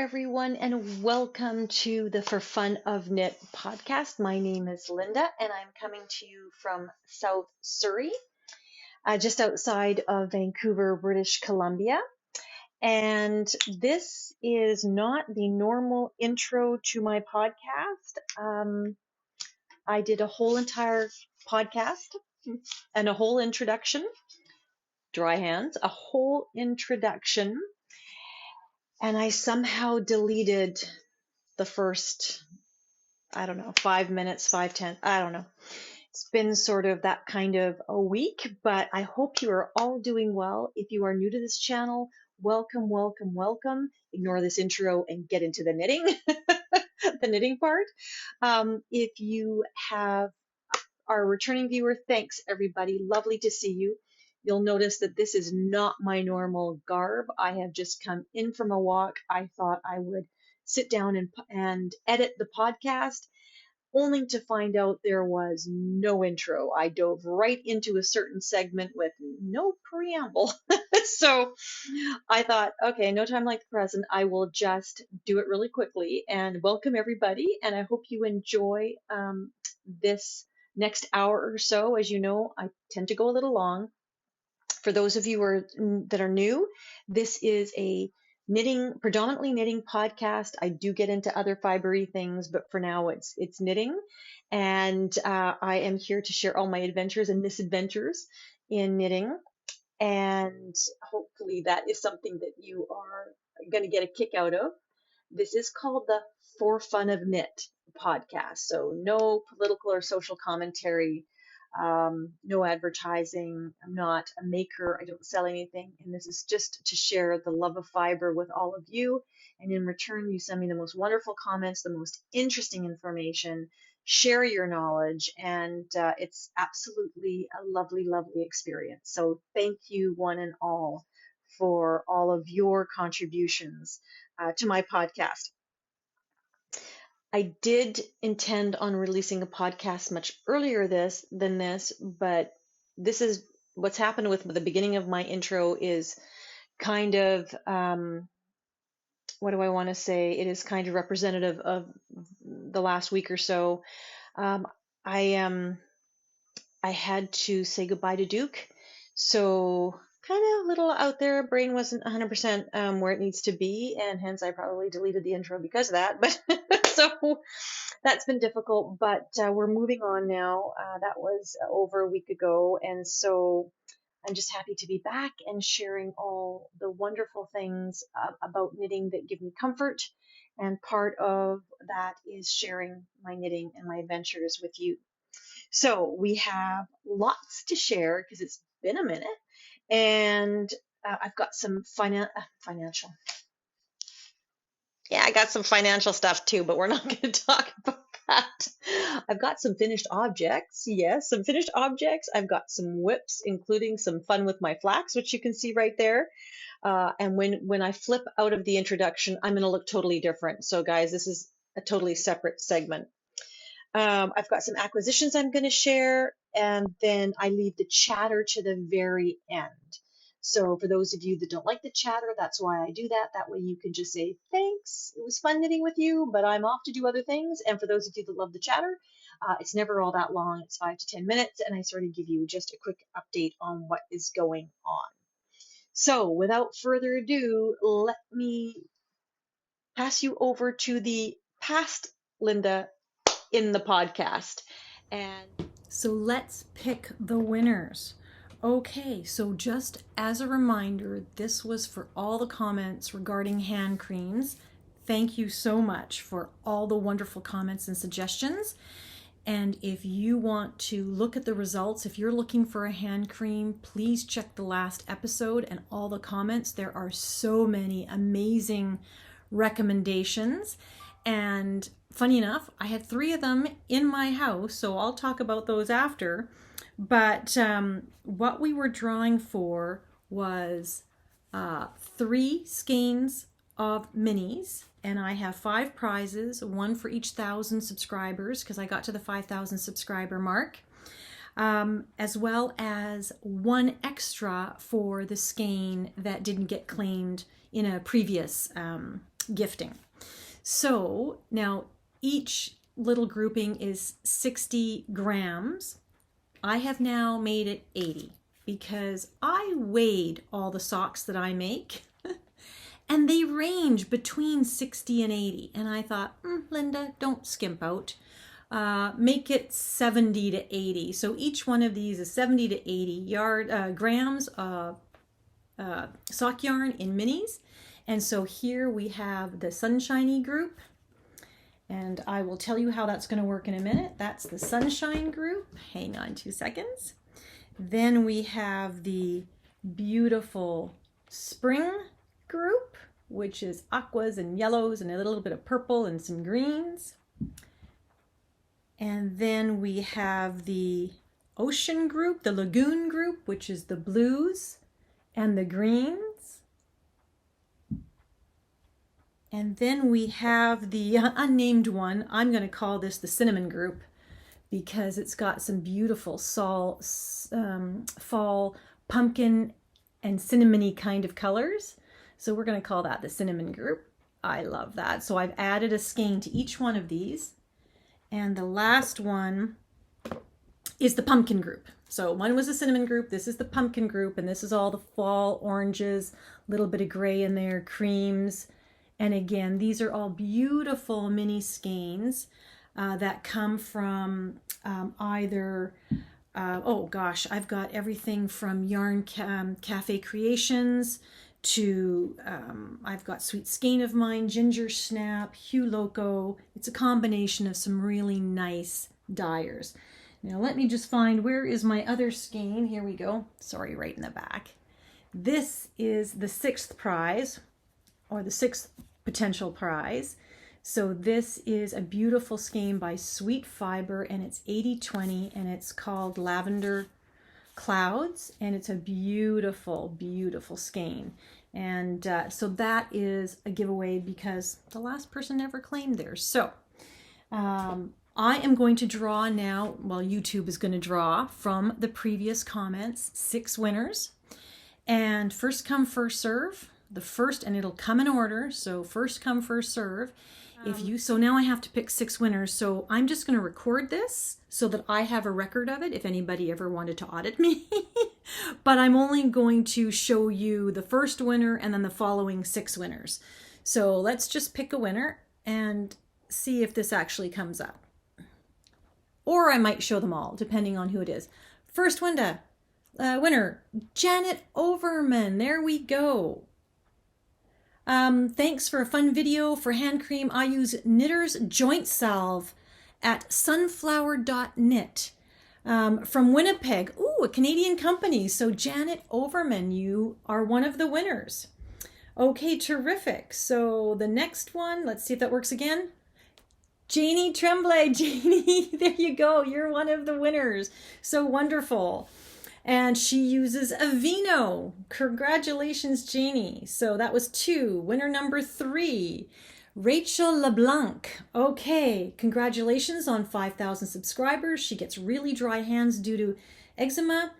everyone, and welcome to the For Fun of Knit podcast. My name is Linda, and I'm coming to you from South Surrey, just outside of Vancouver, British Columbia. And this is not the normal intro to my podcast. I did a whole entire podcast and a whole introduction, dry hands, a whole introduction, and I somehow deleted the first, 5 minutes, 5, 10, I don't know. It's been sort of that kind of a week, but I hope you are all doing well. If you are new to this channel, welcome, welcome, welcome. Ignore this intro and get into the knitting, the knitting part. If you are a returning viewer, thanks everybody. Lovely to see you. You'll notice that this is not my normal garb. I have just come in from a walk. I thought I would sit down and edit the podcast, only to find out there was no intro. I dove right into a certain segment with no preamble. So I thought, okay, no time like the present. I will just do it really quickly and welcome everybody. And I hope you enjoy this next hour or so. As you know, I tend to go a little long. For those of you that are new, this is a predominantly knitting podcast. I do get into other fibery things, but for now it's knitting. And I am here to share all my adventures and misadventures in knitting. And hopefully that is something that you are going to get a kick out of. This is called the For Fun of Knit podcast. So no political or social commentary. No advertising. I'm not a maker. I don't sell anything. And this is just to share the love of fiber with all of you. And in return, you send me the most wonderful comments, the most interesting information, share your knowledge. And it's absolutely a lovely, lovely experience. So thank you one and all for all of your contributions to my podcast. I did intend on releasing a podcast much earlier than this, but this is what's happened with the beginning of my intro is kind of, what do I want to say? It is kind of representative of the last week or so. I had to say goodbye to Duke. So kind of a little out there. Brain wasn't 100% where it needs to be, and hence I probably deleted the intro because of that. But so that's been difficult, but we're moving on now. That was over a week ago, and so I'm just happy to be back and sharing all the wonderful things about knitting that give me comfort. And part of that is sharing my knitting and my adventures with you. So we have lots to share because it's been a minute, and I've got some financial. Yeah, I got some financial stuff too, but we're not going to talk about that. I've got some finished objects. Yes, some finished objects. I've got some whips, including some fun with my flax, which you can see right there. And when I flip out of the introduction, I'm going to look totally different. So guys, this is a totally separate segment. I've got some acquisitions I'm going to share, and then I leave the chatter to the very end. So for those of you that don't like the chatter, that's why I do that. That way you can just say, thanks, it was fun knitting with you, but I'm off to do other things. And for those of you that love the chatter, it's never all that long. It's 5 to 10 minutes, and I sort of give you just a quick update on what is going on. So without further ado, let me pass you over to the past Linda in the podcast. And so let's pick the winners. Okay, so just as a reminder, this was for all the comments regarding hand creams. Thank you so much for all the wonderful comments and suggestions. And if you want to look at the results, if you're looking for a hand cream, please check the last episode and all the comments. There are so many amazing recommendations. And funny enough, I had 3 of them in my house, so I'll talk about those after. But what we were drawing for was 3 skeins of minis, and I have 5 prizes, 1 for each 1,000 subscribers, because I got to the 5,000 subscriber mark. as well as one extra for the skein that didn't get claimed in a previous gifting. So now each little grouping is 60 grams. I have now made it 80 because I weighed all the socks that I make and they range between 60 and 80. And I thought, Linda, don't skimp out. Make it 70 to 80. So each one of these is 70 to 80 grams of sock yarn in minis. And so here we have the Sunshiny group. And I will tell you how that's going to work in a minute. That's the Sunshine group. Hang on 2 seconds. Then we have the beautiful Spring group, which is aquas and yellows and a little bit of purple and some greens. And then we have the Ocean group, the Lagoon group, which is the blues and the greens. And then we have the unnamed one. I'm going to call this the Cinnamon group because it's got some beautiful fall pumpkin and cinnamony kind of colors. So we're going to call that the Cinnamon group. I love that. So I've added a skein to each one of these. And the last one is the Pumpkin group. So one was the Cinnamon group, this is the Pumpkin group, and this is all the fall oranges, a little bit of gray in there, creams. And again, these are all beautiful mini skeins that come from either, I've got everything from Yarn Cafe Creations to, I've got Sweet Skein of Mine, Ginger Snap, Hue Loco. It's a combination of some really nice dyers. Now let me just find, where is my other skein? Here we go. Sorry, right in the back. This is the 6th prize, or the 6th potential prize. So this is a beautiful skein by Sweet Fibre, and it's 80/20, and it's called Lavender Clouds, and it's a beautiful, beautiful skein. And so that is a giveaway because the last person never claimed theirs. So I am going to draw now, well, YouTube is going to draw from the previous comments 6 winners. And first come, first serve. The first, and it'll come in order. So first come, first serve. So now I have to pick 6 winners. So I'm just going to record this so that I have a record of it if anybody ever wanted to audit me. But I'm only going to show you the first winner and then the following 6 winners. So let's just pick a winner and see if this actually comes up. Or I might show them all, depending on who it is. First winner, Janet Overman. There we go. Thanks for a fun video for hand cream. I use Knitter's Joint Salve at sunflower.knit from Winnipeg. Ooh, a Canadian company. So Janet Overman, you are one of the winners. Okay, terrific. So the next one, let's see if that works again. Janie Tremblay. Janie, there you go. You're one of the winners. So wonderful. And she uses Aveeno. Congratulations, Janie. So that was 2. Winner number 3, Rachel LeBlanc. Okay, congratulations on 5,000 subscribers. She gets really dry hands due to eczema.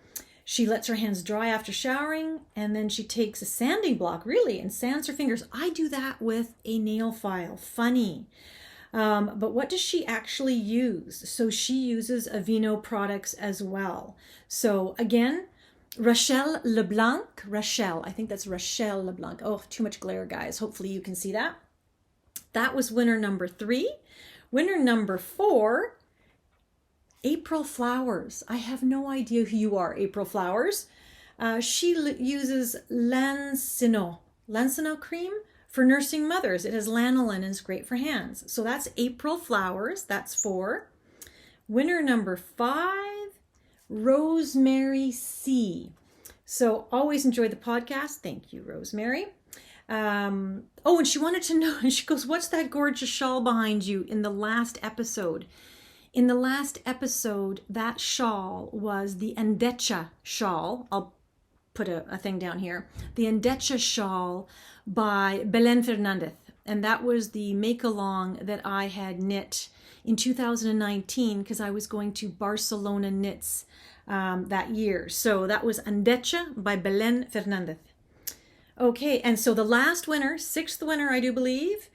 She lets her hands dry after showering, and then she takes a sanding block, really, and sands her fingers. I do that with a nail file. Funny. But what does she actually use? So she uses Aveeno products as well. So again, Rachel LeBlanc. Rachel, I think that's Rachel LeBlanc. Oh, too much glare, guys. Hopefully you can see that. That was winner number 3. Winner number 4, April Flowers. I have no idea who you are, April Flowers. She uses Lancino cream for nursing mothers. It has lanolin and is great for hands. So that's April Flowers. That's 4. Winner number 5, Rosemary C. So always enjoy the podcast. Thank you, Rosemary. And she wanted to know, and she goes, what's that gorgeous shawl behind you in the last episode? In the last episode, that shawl was the Endecha shawl. I'll put a thing down here. The Endecha shawl by Belén Fernández. and that was the make-along that I had knit in 2019 because I was going to Barcelona Knits that year. So that was Andecha by Belén Fernández. Okay, and so the last winner, sixth winner I do believe,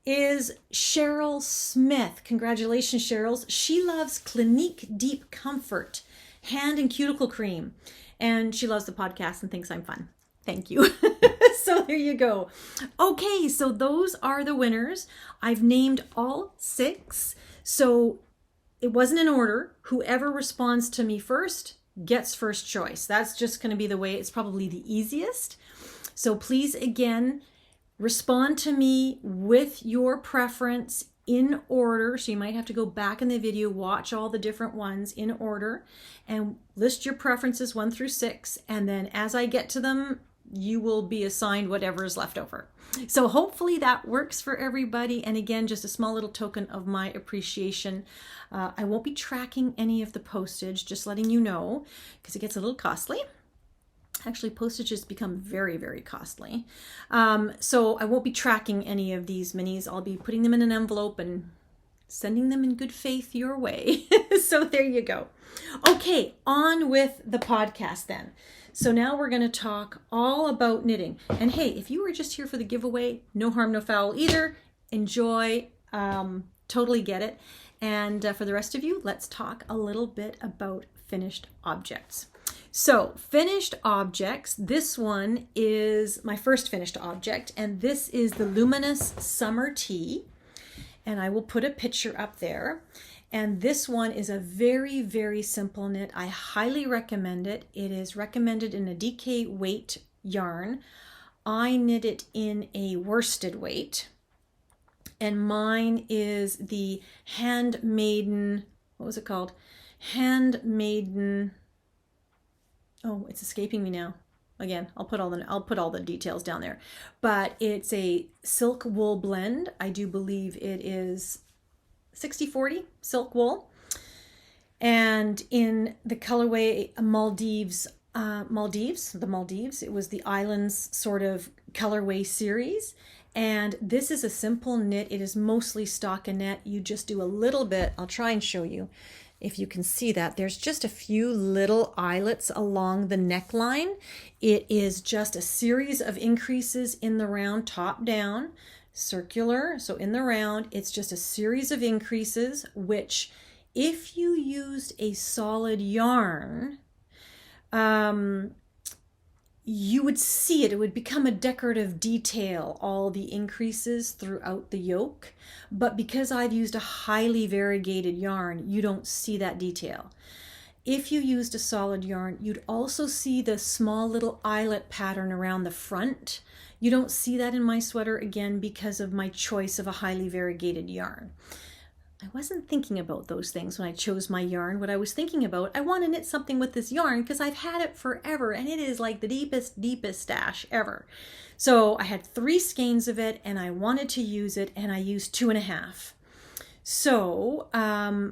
is Cheryl Smith. Congratulations, Cheryl. She loves Clinique Deep Comfort hand and cuticle cream, and she loves the podcast and thinks I'm fun. Thank you. So there you go. Okay, so those are the winners. I've named all 6. So it wasn't in order. Whoever responds to me first gets first choice. That's just going to be the way. It's probably the easiest. So please, again, respond to me with your preference in order. So you might have to go back in the video, watch all the different ones in order, and list your preferences 1 through 6. And then as I get to them, you will be assigned whatever is left over. So hopefully that works for everybody. And again, just a small little token of my appreciation. I won't be tracking any of the postage, just letting you know, because it gets a little costly. Actually, postage has become very, very costly. So I won't be tracking any of these minis. I'll be putting them in an envelope and sending them in good faith your way. So there you go. Okay, on with the podcast then. So now we're going to talk all about knitting. And hey, if you were just here for the giveaway, no harm, no foul either. Enjoy. Totally get it. And for the rest of you, let's talk a little bit about finished objects. So finished objects, this one is my first finished object, and this is the Luminous Summer Tea. And I will put a picture up there. And this one is a very, very simple knit. I highly recommend it. It is recommended in a DK weight yarn. I knit it in a worsted weight. And mine is the Handmaiden, what was it called? Handmaiden, oh, it's escaping me now. Again, I'll put all the details down there. But it's a silk wool blend. I do believe it is 60/40 silk wool. And in the colorway Maldives, it was the Islands sort of colorway series. And this is a simple knit. It is mostly stockinette. You just do a little bit. I'll try and show you if you can see that. There's just a few little eyelets along the neckline. It is just a series of increases in the round, top down, circular. So in the round, it's just a series of increases, which if you used a solid yarn, you would see it. It would become a decorative detail, all the increases throughout the yoke. But because I've used a highly variegated yarn, you don't see that detail. If you used a solid yarn, you'd also see the small little eyelet pattern around the front. You don't see that in my sweater, again, because of my choice of a highly variegated yarn. I wasn't thinking about those things when I chose my yarn. What I was thinking about, I want to knit something with this yarn because I've had it forever and it is like the deepest stash ever. So I had 3 skeins of it and I wanted to use it, and I used 2.5. So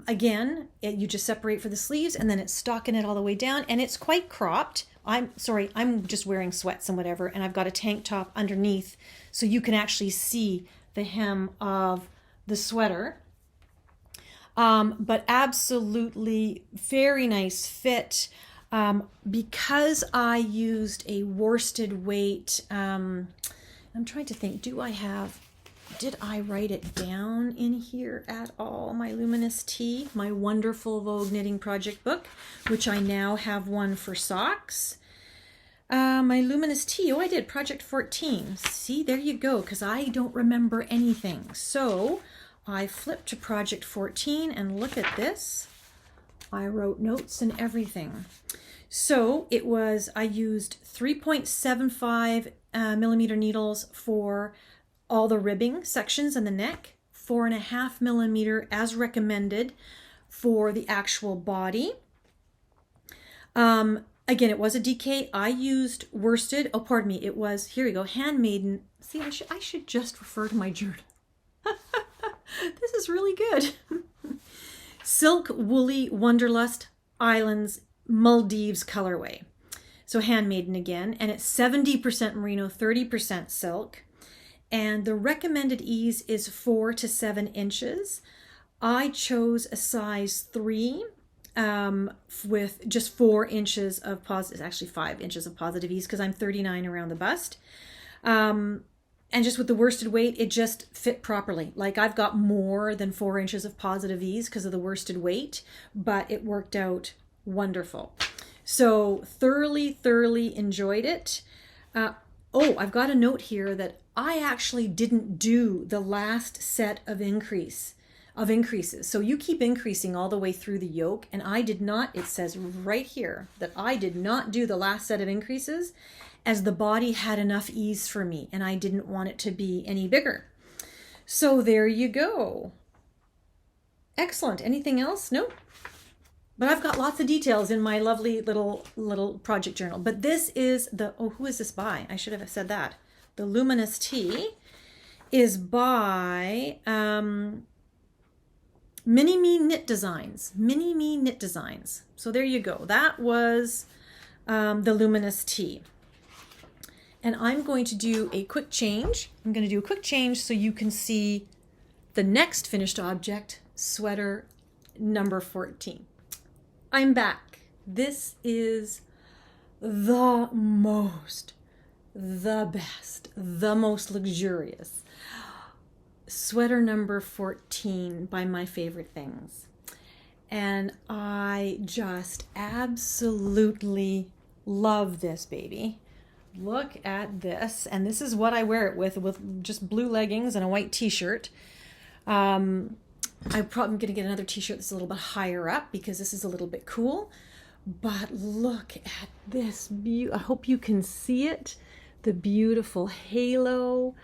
again, you just separate for the sleeves and then it's stockinette all the way down, and it's quite cropped. I'm just wearing sweats and whatever, and I've got a tank top underneath so you can actually see the hem of the sweater. But absolutely very nice fit. Because I used a worsted weight, I'm trying to think, did I write it down in here at all? My Luminous Tea, my wonderful Vogue Knitting Project book, which I now have one for socks. My Luminous Tea, I did, Project 14. See, there you go, because I don't remember anything. So I flipped to Project 14 and look at this. I wrote notes and everything. So it was, I used 3.75 millimeter needles for all the ribbing sections in the neck, 4.5 millimeter as recommended for the actual body. Again, it was a DK. I used worsted. Oh, pardon me. It was, here we go, Handmaiden. See, I should just refer to my journal. This is really good. Silk Woolly Wonderlust Islands Maldives colorway. So Handmaiden again, and it's 70% merino, 30% silk. and the recommended ease is 4 to 7 inches. I chose a size 3 with just 4 inches of positive, actually 5 inches of positive ease because I'm 39 around the bust. And just with the worsted weight, it just fit properly. Like I've got more than 4 inches of positive ease because of the worsted weight, but it worked out wonderful. So thoroughly enjoyed it. Oh, I've got a note here that I actually didn't do the last set of increases. So you keep increasing all the way through the yoke, and I did not. It says right here that I did not do the last set of increases as the body had enough ease for me and I didn't want it to be any bigger. So there you go. Excellent. Anything else? No. But I've got lots of details in my lovely little project journal. But this is the, oh, who is this by? I should have said that. The Luminous tea is by Minimi Knit Designs. Minimi Knit Designs. So there you go. That was the Luminous tea. And I'm going to do a quick change. I'm going to do a quick change so you can see the next finished object, sweater number 14. I'm back. This is the best, the most luxurious sweater number 14 by My Favorite Things. And I just absolutely love this baby. Look at this. And this is what I wear it with just blue leggings and a white t-shirt. I'm probably going to get another t-shirt that's a little bit higher up because this is a little bit cool. But look at this. I hope you can see it. The beautiful halo.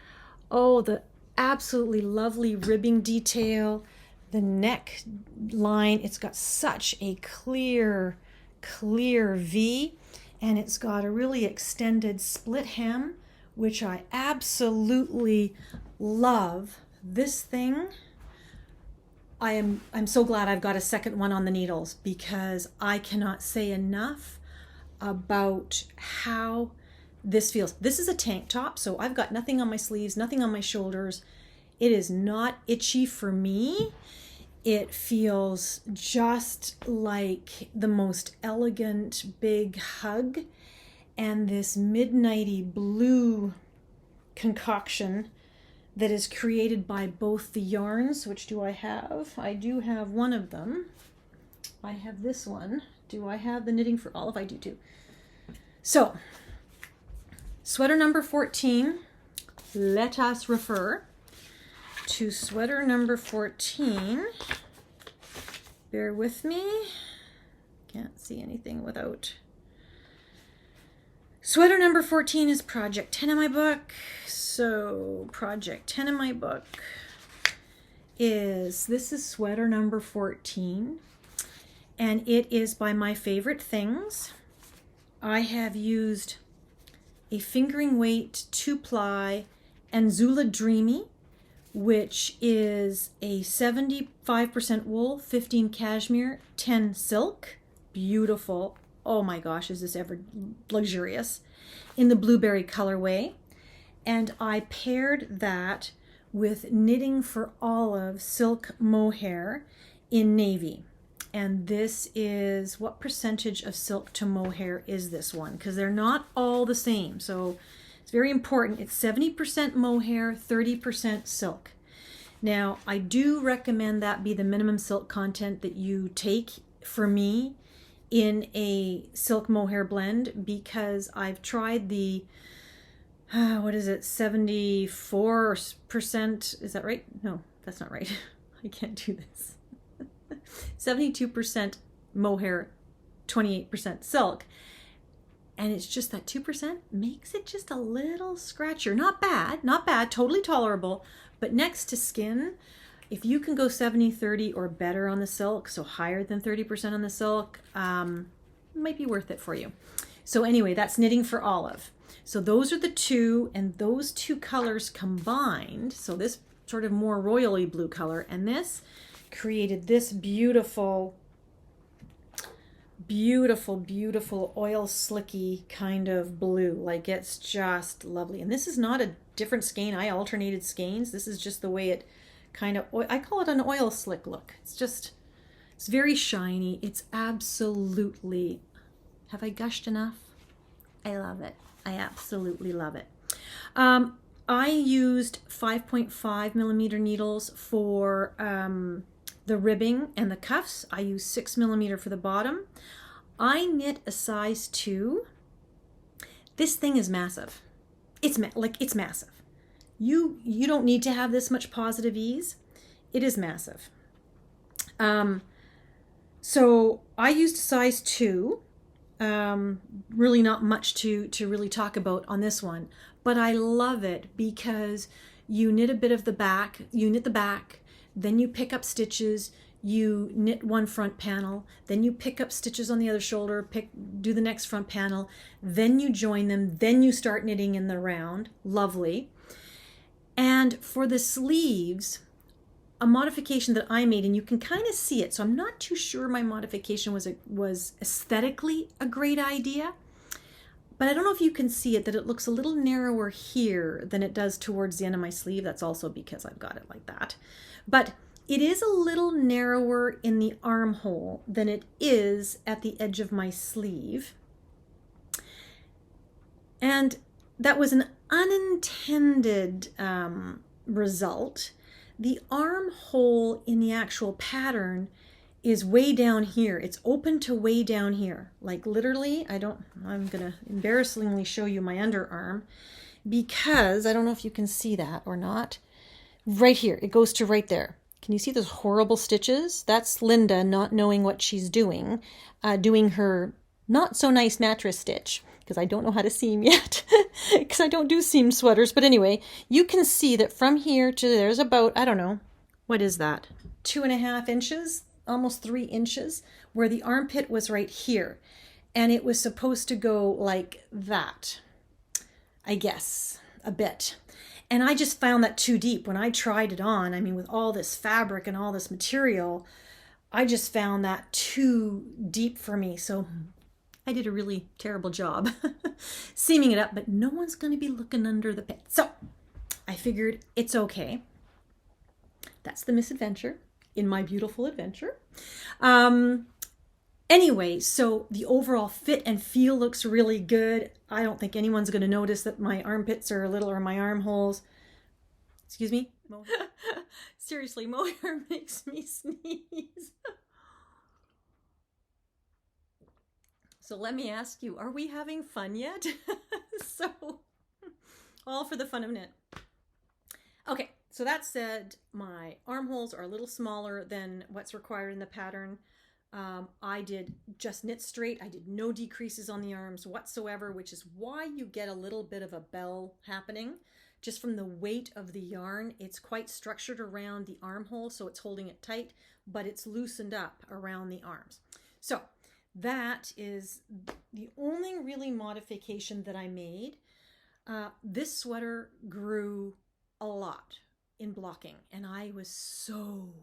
Oh, the absolutely lovely ribbing detail. The neck line. It's got such a clear V. And it's got a really extended split hem, which I absolutely love. This thing, I'm so glad I've got a second one on the needles because I cannot say enough about how this feels. This is a tank top, so I've got nothing on my sleeves, nothing on my shoulders. It is not itchy for me. It feels just like the most elegant big hug, and this midnighty blue concoction that is created by both the yarns. Which do I have? I do have one of them. I have this one. Do I have the Knitting for Olive? I do too. So, sweater number 14, let us refer to sweater number 14. Bear with me. Can't see anything without. Sweater number 14 is project 10 in my book. So project 10 in my book this is sweater number 14. And it is by My Favorite Things. I have used a fingering weight 2-ply Anzula Dreamy, which is a 75% wool, 15 cashmere, 10 silk. Beautiful. Oh my gosh, is this ever luxurious. In the blueberry colorway. And I paired that with Knitting for Olive silk mohair in navy. And this is, what percentage of silk to mohair is this one? Because they're not all the same. So it's very important. It's 70% mohair, 30% silk. Now, I do recommend that be the minimum silk content that you take for me in a silk mohair blend, because I've tried the, what is it, 74%, is that right? No, that's not right. I can't do this. 72% mohair, 28% silk. And it's just that 2% makes it just a little scratchier. Not bad, totally tolerable. But next to skin, if you can go 70-30 or better on the silk, so higher than 30% on the silk, it might be worth it for you. So anyway, that's Knitting for Olive. So those are the two, and those two colors combined, so this sort of more royally blue color, and this created this beautiful beautiful, beautiful oil slicky kind of blue. Like it's just lovely. And this is not a different skein. I alternated skeins. This is just the way it kind of, I call it an oil slick look. It's very shiny. It's absolutely, have I gushed enough? I love it. I absolutely love it. I used 5.5 millimeter needles for the ribbing and the cuffs. I used 6 millimeter for the bottom. I knit a size 2. This thing is massive. It's massive. You don't need to have this much positive ease. It is massive. So I used size 2. Really not much to really talk about on this one, but I love it because you knit a bit of the back, you knit the back, then you pick up stitches, you knit one front panel, then you pick up stitches on the other shoulder, do the next front panel, then you join them, then you start knitting in the round. Lovely. And for the sleeves, a modification that I made, and you can kind of see it, so I'm not too sure my modification was aesthetically a great idea, but I don't know if you can see it, that it looks a little narrower here than it does towards the end of my sleeve. That's also because I've got it like that. But it is a little narrower in the armhole than it is at the edge of my sleeve. And that was an unintended result. The armhole in the actual pattern is way down here. It's open to way down here. Like literally, I'm gonna embarrassingly show you my underarm because I don't know if you can see that or not. Right here, it goes to right there. Can you see those horrible stitches? That's Linda not knowing what she's doing, doing her not so nice mattress stitch, because I don't know how to seam yet, because I don't do seam sweaters. But anyway, you can see that from here to there's about, I don't know, what is that? 2.5 inches, almost 3 inches, where the armpit was right here. And it was supposed to go like that, I guess, a bit. And I just found that too deep when I tried it on. I mean, with all this fabric and all this material, I just found that too deep for me. So I did a really terrible job seaming it up, but no one's going to be looking under the pit. So I figured it's okay. That's the misadventure in my beautiful adventure. Anyway, so the overall fit and feel looks really good. I don't think anyone's going to notice that my armpits are a little, or my armholes. Excuse me? Seriously, mohair makes me sneeze. So let me ask you, are we having fun yet? So, all for the fun of knit. Okay, so that said, my armholes are a little smaller than what's required in the pattern. I did just knit straight. I did no decreases on the arms whatsoever, which is why you get a little bit of a bell happening. Just from the weight of the yarn, it's quite structured around the armhole, so it's holding it tight, but it's loosened up around the arms. So that is the only really modification that I made. This sweater grew a lot in blocking, and I was so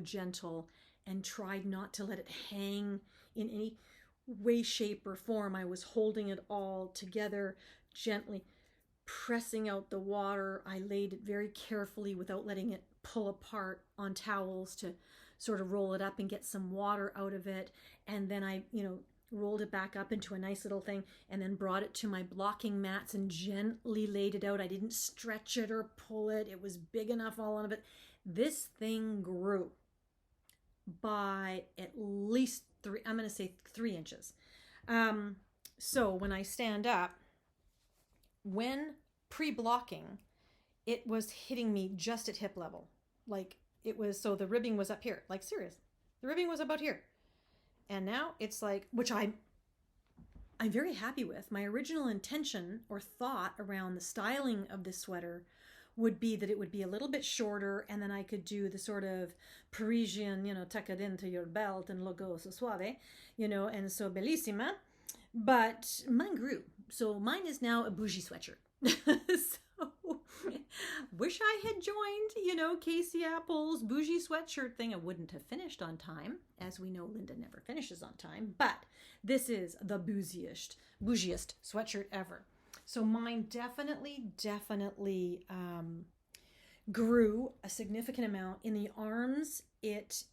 gentle and tried not to let it hang in any way, shape, or form. I was holding it all together, gently pressing out the water. I laid it very carefully without letting it pull apart on towels to sort of roll it up and get some water out of it. And then I, rolled it back up into a nice little thing and then brought it to my blocking mats and gently laid it out. I didn't stretch it or pull it. It was big enough, all of it. This thing grew by at least 3 inches. So when I stand up, when pre-blocking, it was hitting me just at hip level. Like it was, so the ribbing was up here, like serious. The ribbing was about here. And now it's like, which I'm very happy with. My original intention or thought around the styling of this sweater would be that it would be a little bit shorter, and then I could do the sort of Parisian, tuck it into your belt and logo so suave, and so bellissima. But mine grew. So mine is now a bougie sweatshirt. So Wish I had joined, Casey Apple's bougie sweatshirt thing. I wouldn't have finished on time. As we know, Linda never finishes on time. But this is the bougiest sweatshirt ever. So mine definitely grew a significant amount. In the arms, it's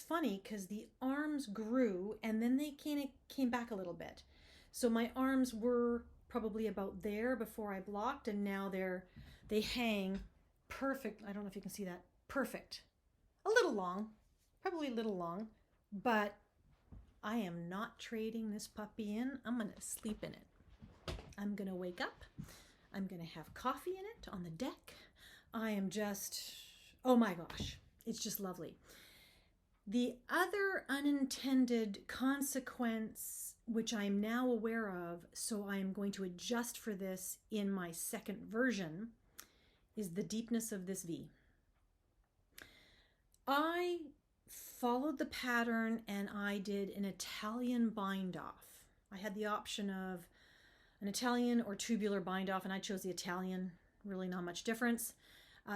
funny because the arms grew and then they came back a little bit. So my arms were probably about there before I blocked, and now they hang perfect. I don't know if you can see that. Perfect. A little long, probably a little long, but I am not trading this puppy in. I'm going to sleep in it. I'm going to wake up. I'm going to have coffee in it on the deck. I am just, oh my gosh, it's just lovely. The other unintended consequence, which I'm now aware of, so I am going to adjust for this in my second version, is the deepness of this V. I followed the pattern and I did an Italian bind off. I had the option of an Italian or tubular bind off, and I chose the Italian. Really not much difference.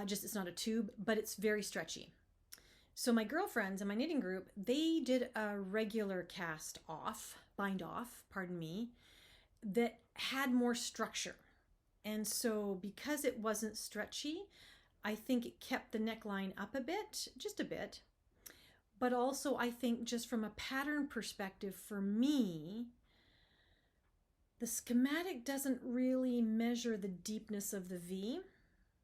Just it's not a tube, but it's very stretchy. So my girlfriends in my knitting group, they did a regular bind off, that had more structure. And so because it wasn't stretchy, I think it kept the neckline up a bit, just a bit. But also I think just from a pattern perspective for me, the schematic doesn't really measure the deepness of the V.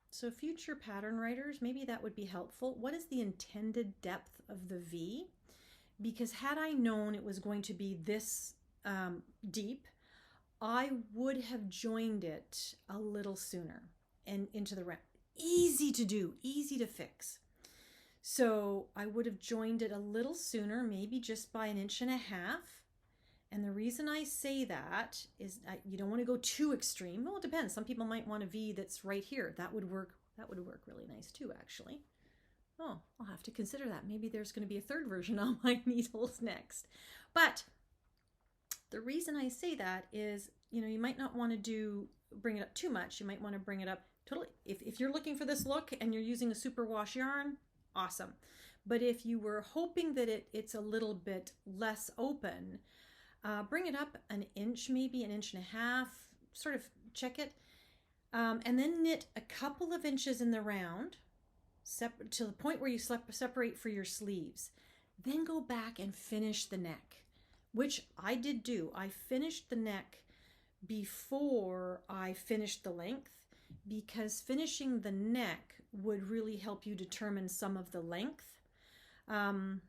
So future pattern writers, maybe that would be helpful. What is the intended depth of the V? Because had I known it was going to be this deep, I would have joined it a little sooner and into the round. Easy to do, easy to fix. So I would have joined it a little sooner, maybe just by 1.5 inches. And the reason I say that is you don't want to go too extreme. Well, it depends. Some people might want a V that's right here. That would work really nice too, actually. Oh, I'll have to consider that. Maybe there's going to be a third version on my needles next. But the reason I say that is, you might not want to bring it up too much. You might want to bring it up totally. If you're looking for this look and you're using a superwash yarn, awesome. But if you were hoping that it's a little bit less open, bring it up 1 inch, maybe 1.5 inches, sort of check it, and then knit a couple of inches in the round to the point where you separate for your sleeves. Then go back and finish the neck, which I did do. I finished the neck before I finished the length, because finishing the neck would really help you determine some of the length. Yarn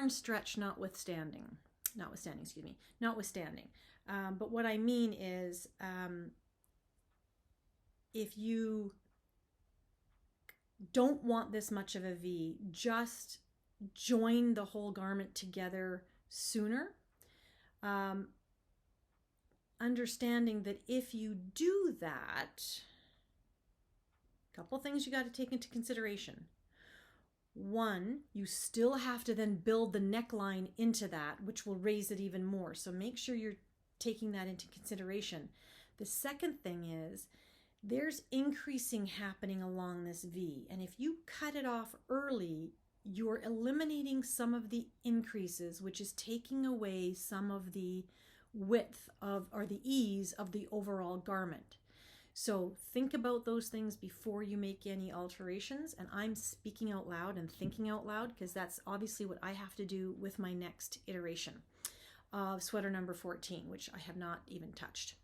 stretch notwithstanding. But what I mean is, if you don't want this much of a V, just join the whole garment together sooner. Understanding that if you do that, a couple things you got to take into consideration. One, you still have to then build the neckline into that, which will raise it even more. So make sure you're taking that into consideration. The second thing is there's increasing happening along this V. And if you cut it off early, you're eliminating some of the increases, which is taking away some of the width or the ease of the overall garment. So think about those things before you make any alterations. And I'm speaking out loud and thinking out loud because that's obviously what I have to do with my next iteration of sweater number 14, which I have not even touched.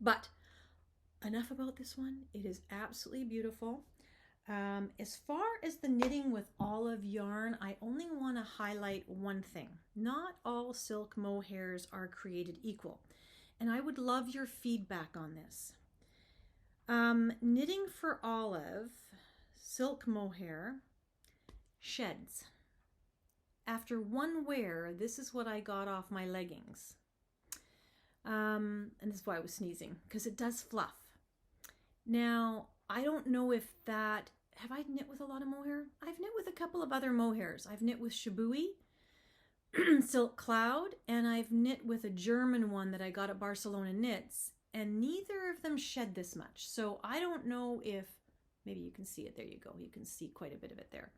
But enough about this one. It is absolutely beautiful. As far as the knitting with olive yarn, I only want to highlight one thing. Not all silk mohairs are created equal. And I would love your feedback on this. Knitting for olive, silk mohair, sheds. After one wear, this is what I got off my leggings. And this is why I was sneezing, because it does fluff. Now, I don't know if that, have I knit with a lot of mohair? I've knit with a couple of other mohairs. I've knit with Shibui, Silk Cloud, and I've knit with a German one that I got at Barcelona Knits. and neither of them shed this much. So I don't know if, maybe you can see it. There you go. You can see quite a bit of it there.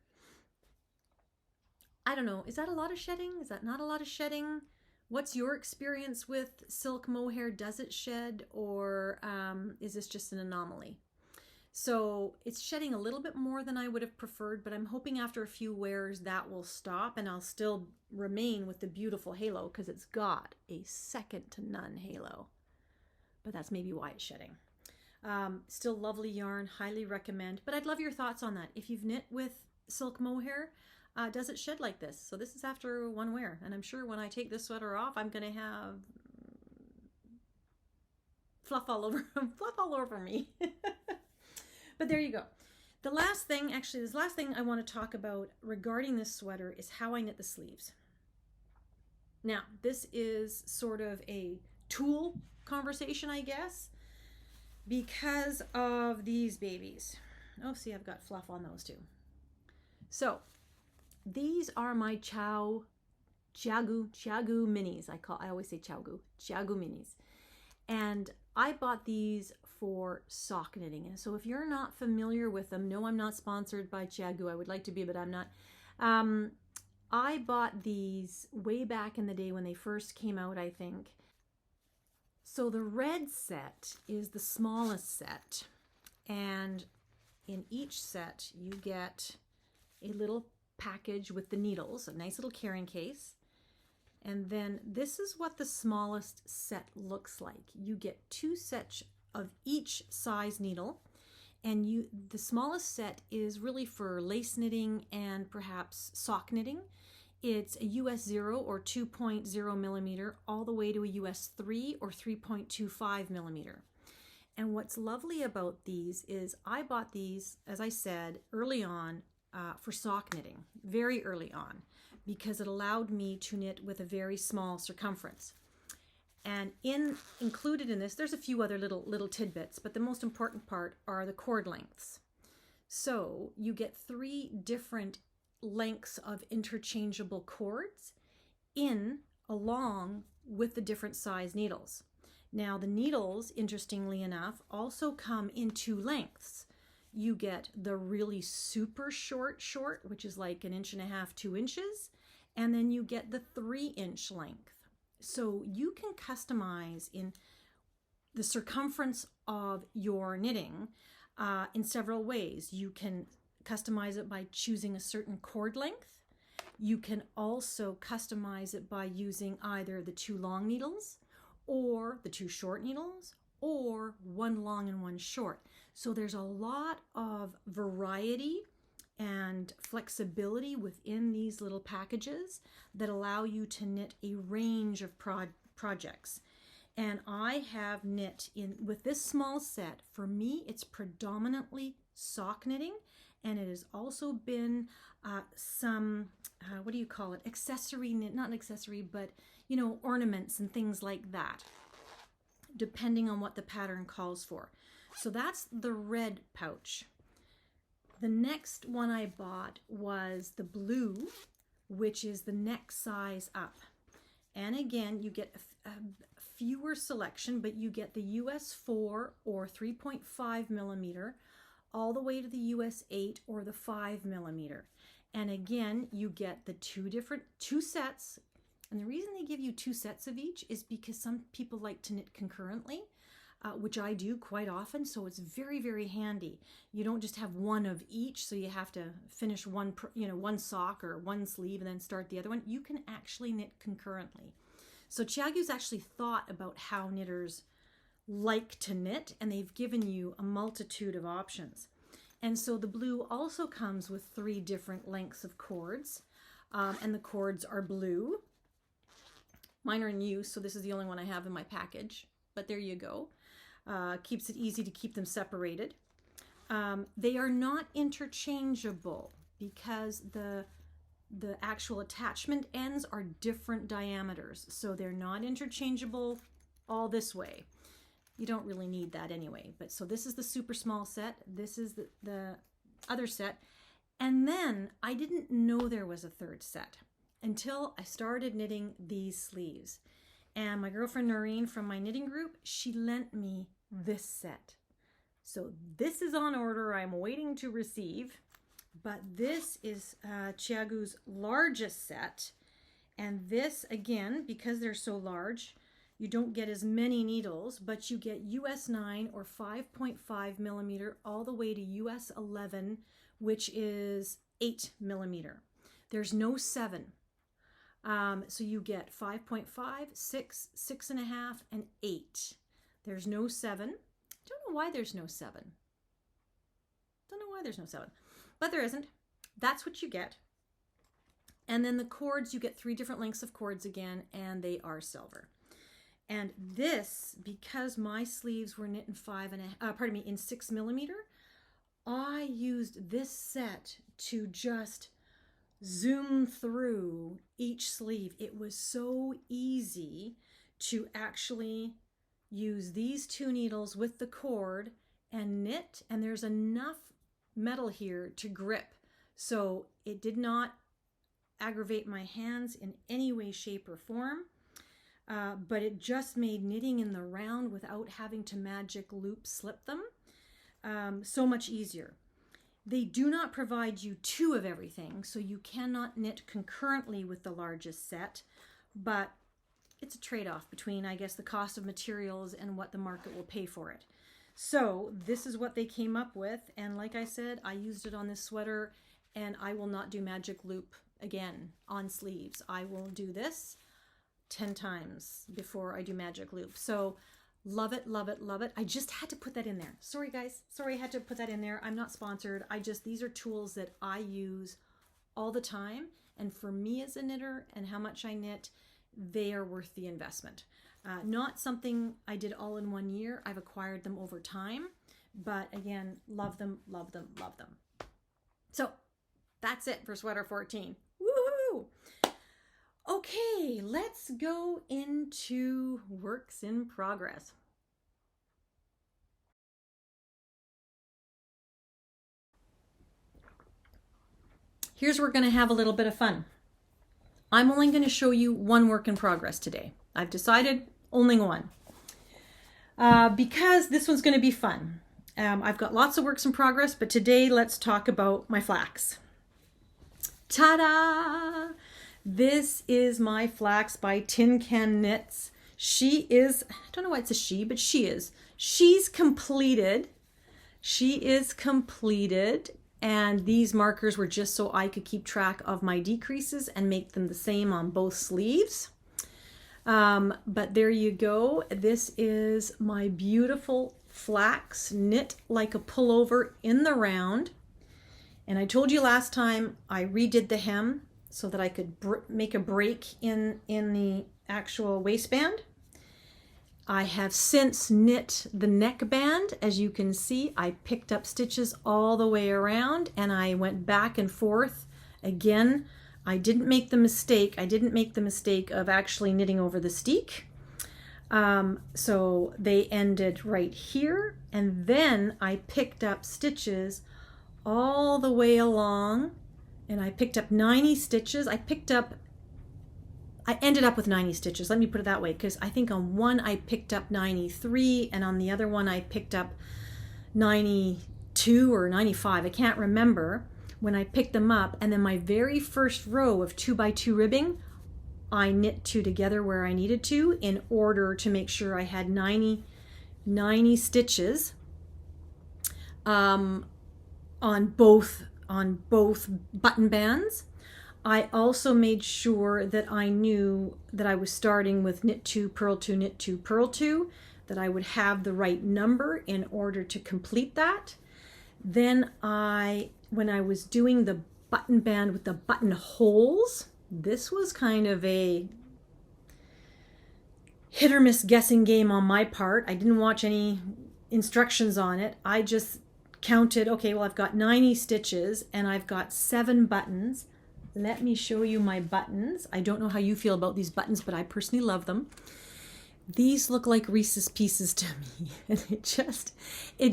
I don't know. Is that a lot of shedding? Is that not a lot of shedding? What's your experience with silk mohair? Does it shed, or is this just an anomaly? So it's shedding a little bit more than I would have preferred, but I'm hoping after a few wears that will stop and I'll still remain with the beautiful halo because it's got a second to none halo. But that's maybe why it's shedding. Still lovely yarn, highly recommend. But I'd love your thoughts on that. If you've knit with silk mohair, does it shed like this? So this is after one wear, and I'm sure when I take this sweater off, I'm going to have fluff all over me. But there you go. The last thing, actually, this last thing I want to talk about regarding this sweater is how I knit the sleeves. Now, this is sort of a tool conversation, I guess, because of these babies. Oh, see, I've got fluff on those too. So these are my Chiao Goo minis. I always say Chiao Goo minis. And I bought these for sock knitting. And so if you're not familiar with them, no, I'm not sponsored by Chiao Goo. I would like to be, but I'm not. I bought these way back in the day when they first came out, I think. So the red set is the smallest set. And in each set, you get a little package with the needles, a nice little carrying case. And then this is what the smallest set looks like. You get 2 sets of each size needle, and the smallest set is really for lace knitting and perhaps sock knitting. It's a US 0 or 2.0 millimeter all the way to a US 3 or 3.25 millimeter. And what's lovely about these is I bought these, as I said, early on, for sock knitting, very early on, because it allowed me to knit with a very small circumference. And included in this, there's a few other little tidbits, but the most important part are the cord lengths. So you get 3 different lengths of interchangeable cords along with the different size needles. Now the needles, interestingly enough, also come in 2 lengths. You get the really super short, which is like 1.5 inches, 2 inches, and then you get the 3-inch length. So you can customize in the circumference of your knitting in several ways. You can customize it by choosing a certain cord length. You can also customize it by using either the 2 long needles or the 2 short needles, or 1 long and 1 short. So there's a lot of variety and flexibility within these little packages that allow you to knit a range of projects. And I have knit with this small set. For me, it's predominantly sock knitting, and it has also been some, what do you call it? Accessory knit, not an accessory, but, ornaments and things like that, depending on what the pattern calls for. So that's the red pouch. The next one I bought was the blue, which is the next size up. And again, you get a fewer selection, but you get the US 4 or 3.5 millimeter all the way to the US 8 or the 5 millimeter. And again, you get the 2 sets. And the reason they give you 2 sets of each is because some people like to knit concurrently, which I do quite often. So it's very, very handy. You don't just have one of each, so you have to finish one sock or one sleeve and then start the other one. You can actually knit concurrently. So Chiao Goo's actually thought about how knitters like to knit, and they've given you a multitude of options. And so the blue also comes with 3 different lengths of cords, and the cords are blue. Mine are in use, so this is the only one I have in my package, but there you go. Keeps it easy to keep them separated. They are not interchangeable because the actual attachment ends are different diameters, so they're not interchangeable all this way. You don't really need that anyway. But so this is the super small set. This is the other set. And then I didn't know there was a 3rd set until I started knitting these sleeves. And my girlfriend Noreen from my knitting group, she lent me this set. So this is on order. I'm waiting to receive. But this is Chiao Goo's largest set. And this, again, because they're so large, you don't get as many needles, but you get US 9 or 5.5 millimeter all the way to US 11, which is 8 millimeter. There's no 7. So you get 5.5, 6, 6.5, and 8. There's no 7. Don't know why there's no 7. Don't know why there's no 7. But there isn't. That's what you get. And then the cords, you get 3 different lengths of cords again, and they are silver. And this, because my sleeves were knit in in 6 millimeter, I used this set to just zoom through each sleeve. It was so easy to actually use these 2 needles with the cord and knit, and there's enough metal here to grip, so it did not aggravate my hands in any way, shape, or form, but it just made knitting in the round without having to magic loop slip them so much easier. They do not provide you 2 of everything, so you cannot knit concurrently with the largest set, but it's a trade-off between, I guess, the cost of materials and what the market will pay for it. So this is what they came up with, and like I said, I used it on this sweater, and I will not do magic loop again on sleeves. I will do this 10 times before I do magic loop. So love it, love it, love it. I just had to put that in there. Sorry guys, sorry I had to put that in there. I'm not sponsored. These are tools that I use all the time, and for me as a knitter and how much I knit, they are worth the investment. Not something I did all in one year. I've acquired them over time, but again, love them, love them, love them. So that's it for sweater 14. Woohoo! Okay, let's go into works in progress. Here's where we're going to have a little bit of fun. I'm only going to show you one work in progress today. I've decided only one. Because this one's going to be fun. I've got lots of works in progress, but today let's talk about my flax. Ta-da! This is my flax by Tin Can Knits. She is, I don't know why it's a she, but she is. She's completed. She is completed. And these markers were just so I could keep track of my decreases and make them the same on both sleeves. But there you go. This is my beautiful flax knit like a pullover in the round. And I told you last time I redid the hem so that I could make a break in the actual waistband. I have since knit the neckband. As you can see, I picked up stitches all the way around and I went back and forth. Again, I didn't make the mistake. I didn't make the mistake of actually knitting over the steek. So they ended right here. And then I picked up stitches all the way along and I picked up 90 stitches. I ended up with 90 stitches. Let me put it that way, because I think on one I picked up 93 and on the other one I picked up 92 or 95. I can't remember when I picked them up. And then my very first row of 2x2 ribbing, I knit 2 together where I needed to in order to make sure I had 90 stitches on both button bands. I also made sure that I knew that I was starting with knit 2, purl 2, knit 2, purl 2, that I would have the right number in order to complete that. Then when I was doing the button band with the button holes, this was kind of a hit or miss guessing game on my part. I didn't watch any instructions on it. I just counted, okay, well, I've got 90 stitches and I've got 7 buttons. Let me show you my buttons. I don't know how you feel about these buttons, but I personally love them. these look like Reese's Pieces to me. And it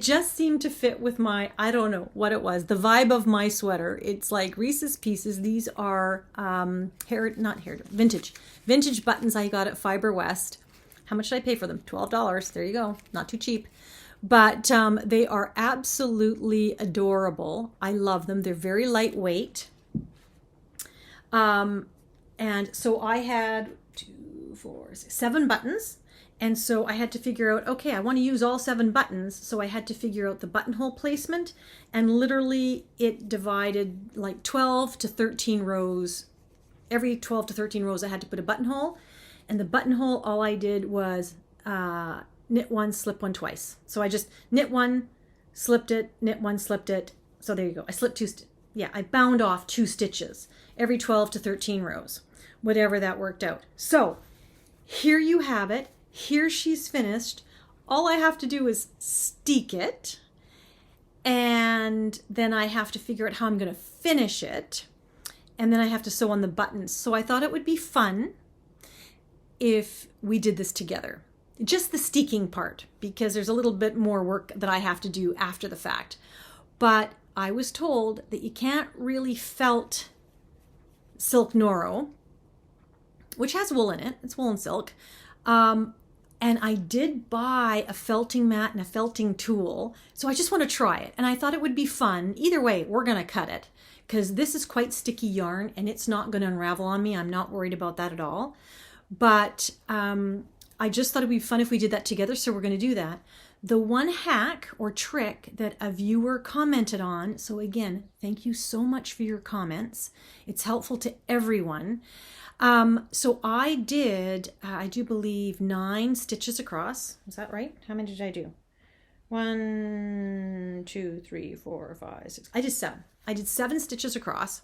just seemed to fit with my, I don't know what it was, the vibe of my sweater. It's like Reese's Pieces. These are vintage buttons I got at Fibre West. How much did I pay for them? $12. There you go. Not too cheap. But they are absolutely adorable. I love them. They're very lightweight. And so I had 7 buttons. And so I had to figure out, okay, I want to use all 7 buttons. So I had to figure out the buttonhole placement. And literally it divided like 12 to 13 rows. Every 12 to 13 rows I had to put a buttonhole. And the buttonhole, all I did was knit one, slip one twice. So I just knit one, slipped it, knit one, slipped it. So there you go. I slipped 2, I bound off 2 stitches every 12 to 13 rows, whatever that worked out. So here you have it. Here she's finished. All I have to do is steek it. And then I have to figure out how I'm going to finish it. And then I have to sew on the buttons. So I thought it would be fun if we did this together. Just the steeking part, because there's a little bit more work that I have to do after the fact. But I was told that you can't really felt silk Noro, which has wool in it. It's wool and silk. And I did buy a felting mat and a felting tool. So I just want to try it. And I thought it would be fun. Either way, we're going to cut it because this is quite sticky yarn and it's not going to unravel on me. I'm not worried about that at all. But I just thought it'd be fun if we did that together. So we're going to do that. The one hack or trick that a viewer commented on. So again, thank you so much for your comments. It's helpful to everyone. So I did, I do believe 9 stitches across. Is that right? How many did I do? 1, 2, 3, 4, 5, 6. I did 7. I did 7 stitches across.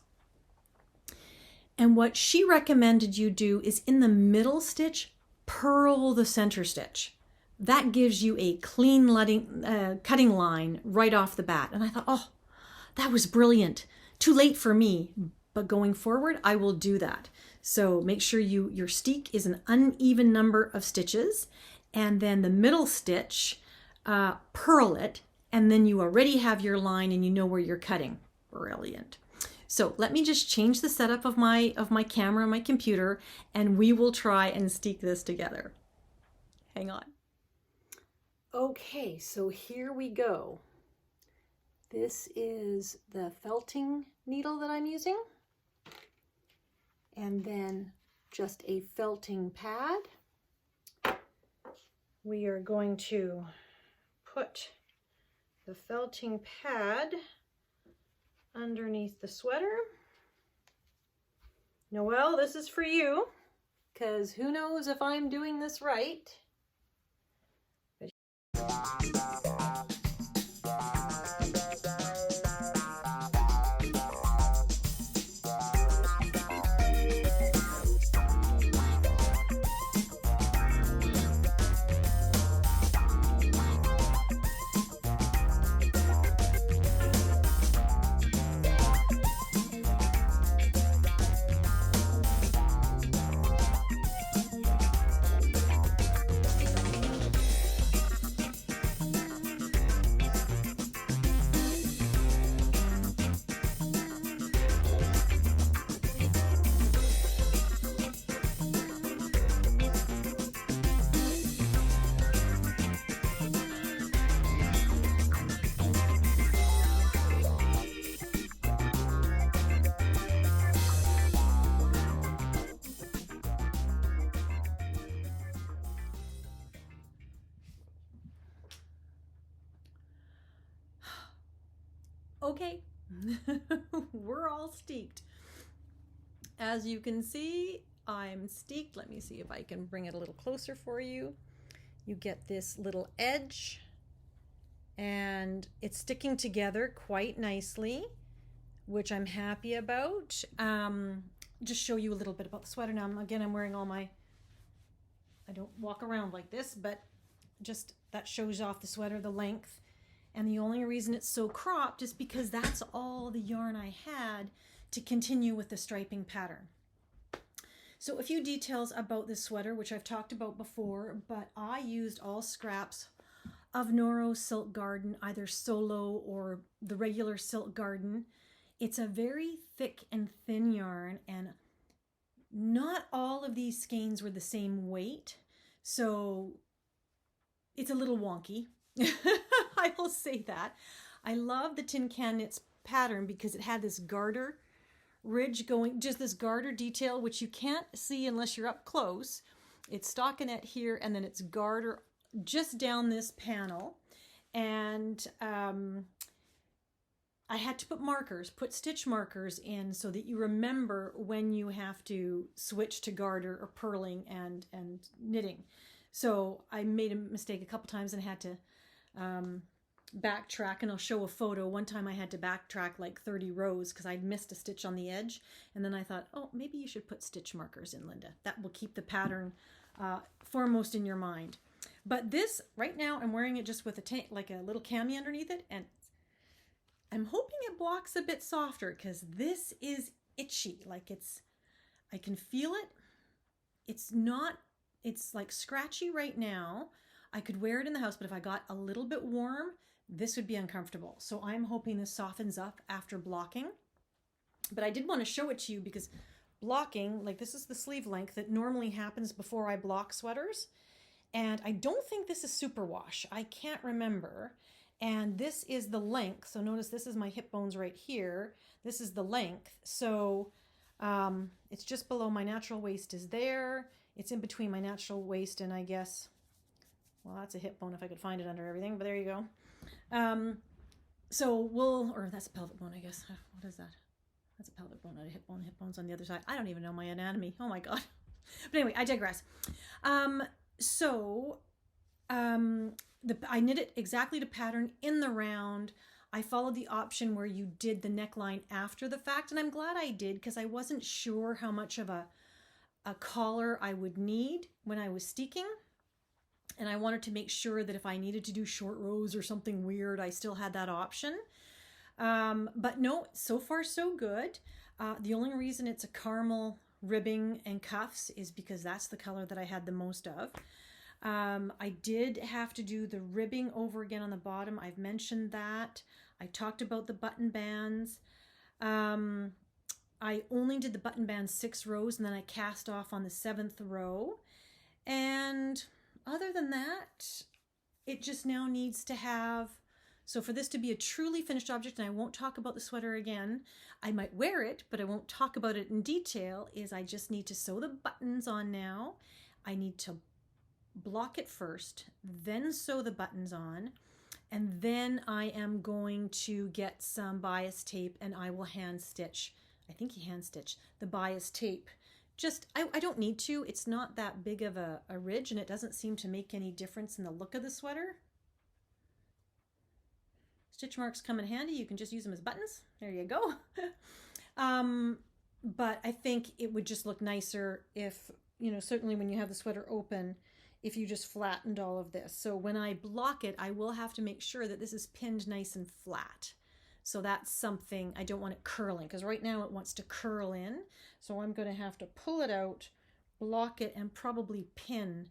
And what she recommended you do is in the middle stitch, purl the center stitch. That gives you a clean cutting line right off the bat. And I thought, oh, that was brilliant. Too late for me, but going forward, I will do that. So make sure your steek is an uneven number of stitches, and then the middle stitch, purl it, and then you already have your line and you know where you're cutting. Brilliant. So let me just change the setup of my camera and my computer, and we will try and steek this together. Hang on. Okay, so here we go. This is the felting needle that I'm using. And then just a felting pad. We are going to put the felting pad underneath the sweater. Noelle, this is for you, because who knows if I'm doing this right. Okay, we're all steeked. As you can see, I'm steeked. Let me see if I can bring it a little closer for you. You get this little edge and it's sticking together quite nicely, which I'm happy about. Just show you a little bit about the sweater now. Again, I'm wearing all my, I don't walk around like this, but just that shows off the sweater, the length. And the only reason it's so cropped is because that's all the yarn I had to continue with the striping pattern. So a few details about this sweater, which I've talked about before, but I used all scraps of Noro Silk Garden, either solo or the regular Silk Garden. It's a very thick and thin yarn, and not all of these skeins were the same weight, so it's a little wonky. I will say that. I love the Tin Can Knits pattern because it had this garter ridge going, just this garter detail, which you can't see unless you're up close. It's stockinette here, and then it's garter just down this panel. And I had to put stitch markers in so that you remember when you have to switch to garter or purling and knitting. So I made a mistake a couple times and had to backtrack, and I'll show a photo. One time I had to backtrack like 30 rows because I'd missed a stitch on the edge. And then I thought, oh, maybe you should put stitch markers in, Linda. That will keep the pattern foremost in your mind. But this, right now, I'm wearing it just with like a little cami underneath it, and I'm hoping it blocks a bit softer because this is itchy. Like I can feel it. It's like scratchy right now. I could wear it in the house, but if I got a little bit warm, this would be uncomfortable. So I'm hoping this softens up after blocking. But I did want to show it to you because blocking, like this is the sleeve length that normally happens before I block sweaters. And I don't think this is superwash. I can't remember. And this is the length. So notice this is my hip bones right here. This is the length. So it's just below my natural waist is there. It's in between my natural waist and I guess, well, that's a hip bone if I could find it under everything, but there you go. Or that's a pelvic bone, I guess. What is that? That's a pelvic bone, not a hip bone. Hip bone's on the other side. I don't even know my anatomy. Oh my God. But anyway, I digress. I knit it exactly to pattern in the round. I followed the option where you did the neckline after the fact, and I'm glad I did because I wasn't sure how much of a collar I would need when I was steeking. And I wanted to make sure that if I needed to do short rows or something weird, I still had that option. But no, so far so good. The only reason it's a caramel ribbing and cuffs is because that's the color that I had the most of. I did have to do the ribbing over again on the bottom. I've mentioned that. I talked about the button bands. I only did the button bands 6 rows, and then I cast off on the 7th row. And other than that, it just now needs to have, so for this to be a truly finished object, and I won't talk about the sweater again, I might wear it, but I won't talk about it in detail, is I just need to sew the buttons on now. I need to block it first, then sew the buttons on, and then I am going to get some bias tape and I will hand stitch, I think he hand stitched the bias tape. Just, I don't need to. It's not that big of a ridge, and it doesn't seem to make any difference in the look of the sweater. Stitch marks come in handy. You can just use them as buttons. There you go. But I think it would just look nicer if, certainly when you have the sweater open, if you just flattened all of this. So when I block it, I will have to make sure that this is pinned nice and flat. So that's something, I don't want it curling, because right now it wants to curl in. So I'm going to have to pull it out, block it, and probably pin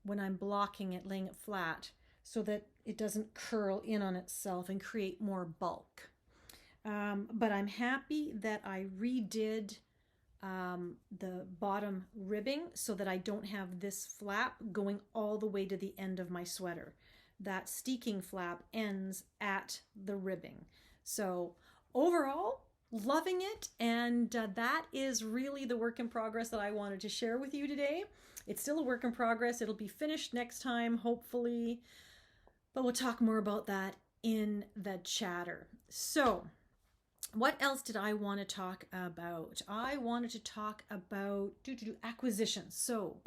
when I'm blocking it, laying it flat, so that it doesn't curl in on itself and create more bulk. But I'm happy that I redid the bottom ribbing so that I don't have this flap going all the way to the end of my sweater. That steeking flap ends at the ribbing. So overall, loving it, and that is really the work in progress that I wanted to share with you today. It's still a work in progress. It'll be finished next time, hopefully, but we'll talk more about that in the chatter. So what else did I want to talk about? I wanted to talk about acquisitions. So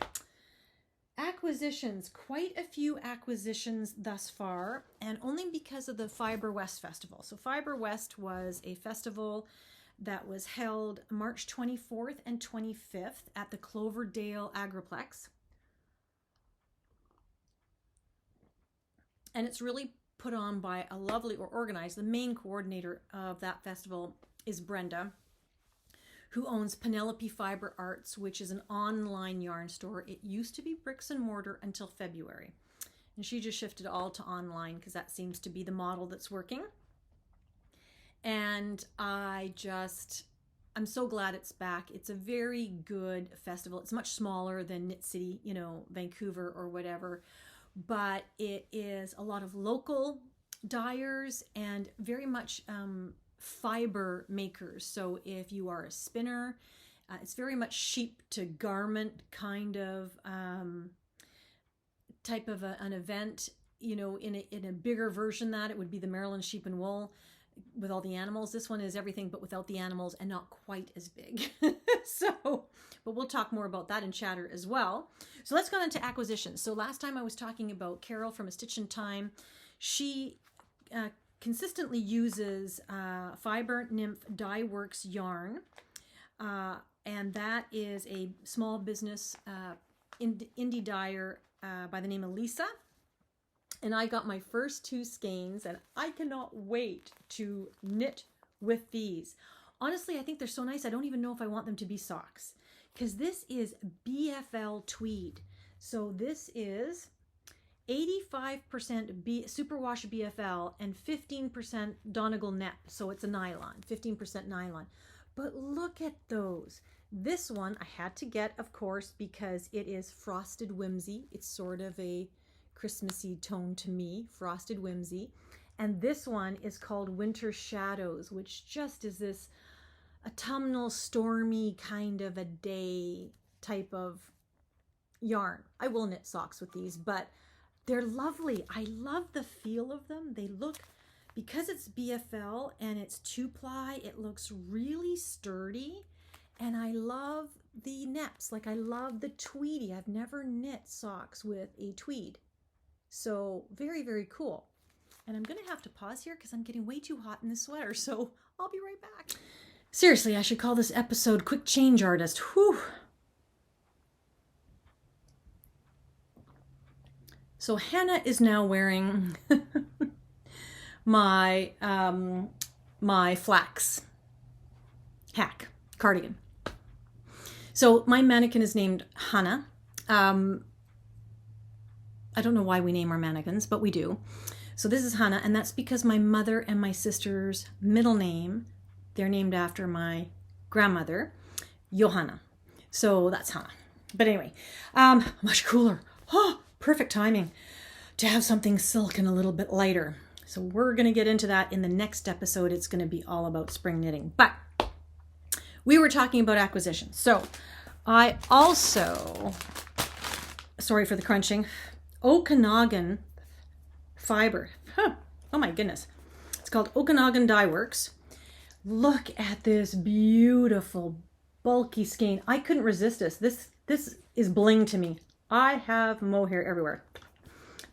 acquisitions, quite a few acquisitions thus far, and only because of the Fibre West Festival. So Fibre West was a festival that was held March 24th and 25th at the Cloverdale Agriplex. And it's really put on by a lovely, or organized, the main coordinator of that festival is Brenda, who owns Penelope Fiber Arts, which is an online yarn store. It used to be bricks and mortar until February. And she just shifted all to online because that seems to be the model that's working. And I'm so glad it's back. It's a very good festival. It's much smaller than Knit City, you know, Vancouver or whatever. But it is a lot of local dyers and very much fiber makers. So if you are a spinner, it's very much sheep to garment kind of type of an event. You know, in a bigger version that it would be the Maryland Sheep and Wool with all the animals. This one is everything but without the animals and not quite as big. But we'll talk more about that in chatter as well. So let's go into acquisitions. So last time I was talking about Cheryl from A Stitch in Time. She consistently uses Fiber Nymph Dye Works yarn, and that is a small business indie dyer by the name of Lisa. And I got my first 2 skeins, and I cannot wait to knit with these. Honestly, I think they're so nice. I don't even know if I want them to be socks, because this is BFL tweed. So this is 85% superwash BFL and 15% Donegal Nep. So it's a nylon, 15% nylon. But look at those. This one I had to get, of course, because it is Frosted Whimsy. It's sort of a Christmassy tone to me, Frosted Whimsy. And this one is called Winter Shadows, which just is this autumnal, stormy kind of a day type of yarn. I will knit socks with these, but they're lovely. I love the feel of them. They look, because it's BFL and it's 2-ply, it looks really sturdy. And I love the neps. Like, I love the tweedy. I've never knit socks with a tweed. So very, very cool. And I'm going to have to pause here because I'm getting way too hot in this sweater. So I'll be right back. Seriously, I should call this episode Quick Change Artist. Whew. So Hannah is now wearing my my Flax hack cardigan. So my mannequin is named Hannah. I don't know why we name our mannequins, but we do. So this is Hannah, and that's because my mother and my sister's middle name, they're named after my grandmother, Johanna. So that's Hannah. But anyway, much cooler. Oh, perfect timing to have something silk and a little bit lighter. So we're going to get into that in the next episode. It's going to be all about spring knitting. But we were talking about acquisitions. So I also, sorry for the crunching, Okanagan fiber. Huh. Oh my goodness. It's called Okanagan Dye Works. Look at this beautiful bulky skein. I couldn't resist this. This is bling to me. I have mohair everywhere.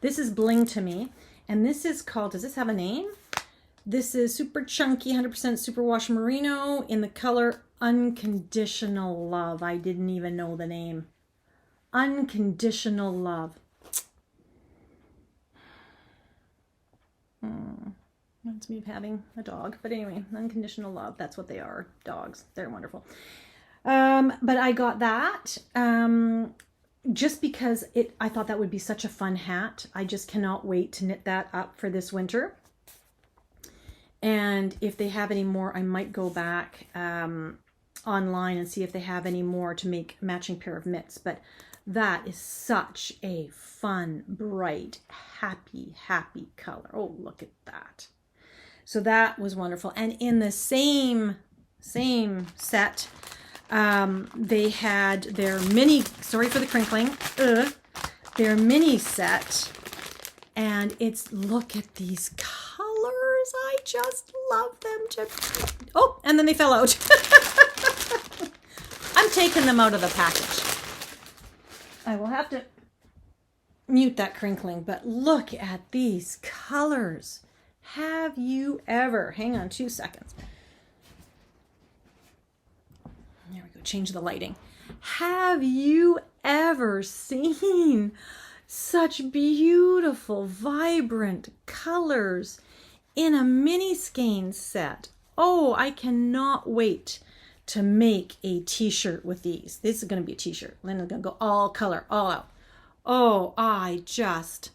This is bling to me. And this is called, does this have a name? This is super chunky, 100% superwash merino in the color Unconditional Love. I didn't even know the name. Unconditional Love. Reminds me of having a dog. But anyway, Unconditional Love. That's what they are. Dogs. They're wonderful. But I got that just because I thought that would be such a fun hat. I just cannot wait to knit that up for this winter. And if they have any more, I might go back online and see if they have any more to make a matching pair of mitts. But that is such a fun, bright, happy color. Oh, look at that. So that was wonderful. And in the same set, they had their mini, sorry for the crinkling, their mini set. And it's, look at these colors. I just love them to, oh, and then they fell out. I'm taking them out of the package. I will have to mute that crinkling, but look at these colors. Have you ever, hang on 2 seconds. There we go, change the lighting. Have you ever seen such beautiful, vibrant colors in a mini skein set? Oh, I cannot wait to make a t-shirt with these. This is going to be a t-shirt. Linda's going to go all color, all out. Oh, I just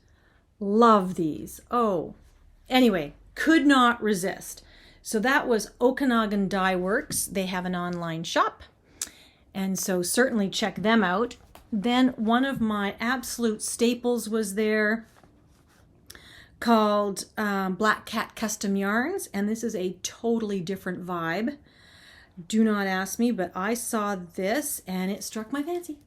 love these. Oh, anyway, could not resist. So that was Okanagan Dye Works. They have an online shop, and so certainly check them out. Then one of my absolute staples was there, called Black Cat Custom Yarns, and this is a totally different vibe. Do not ask me, but I saw this and it struck my fancy.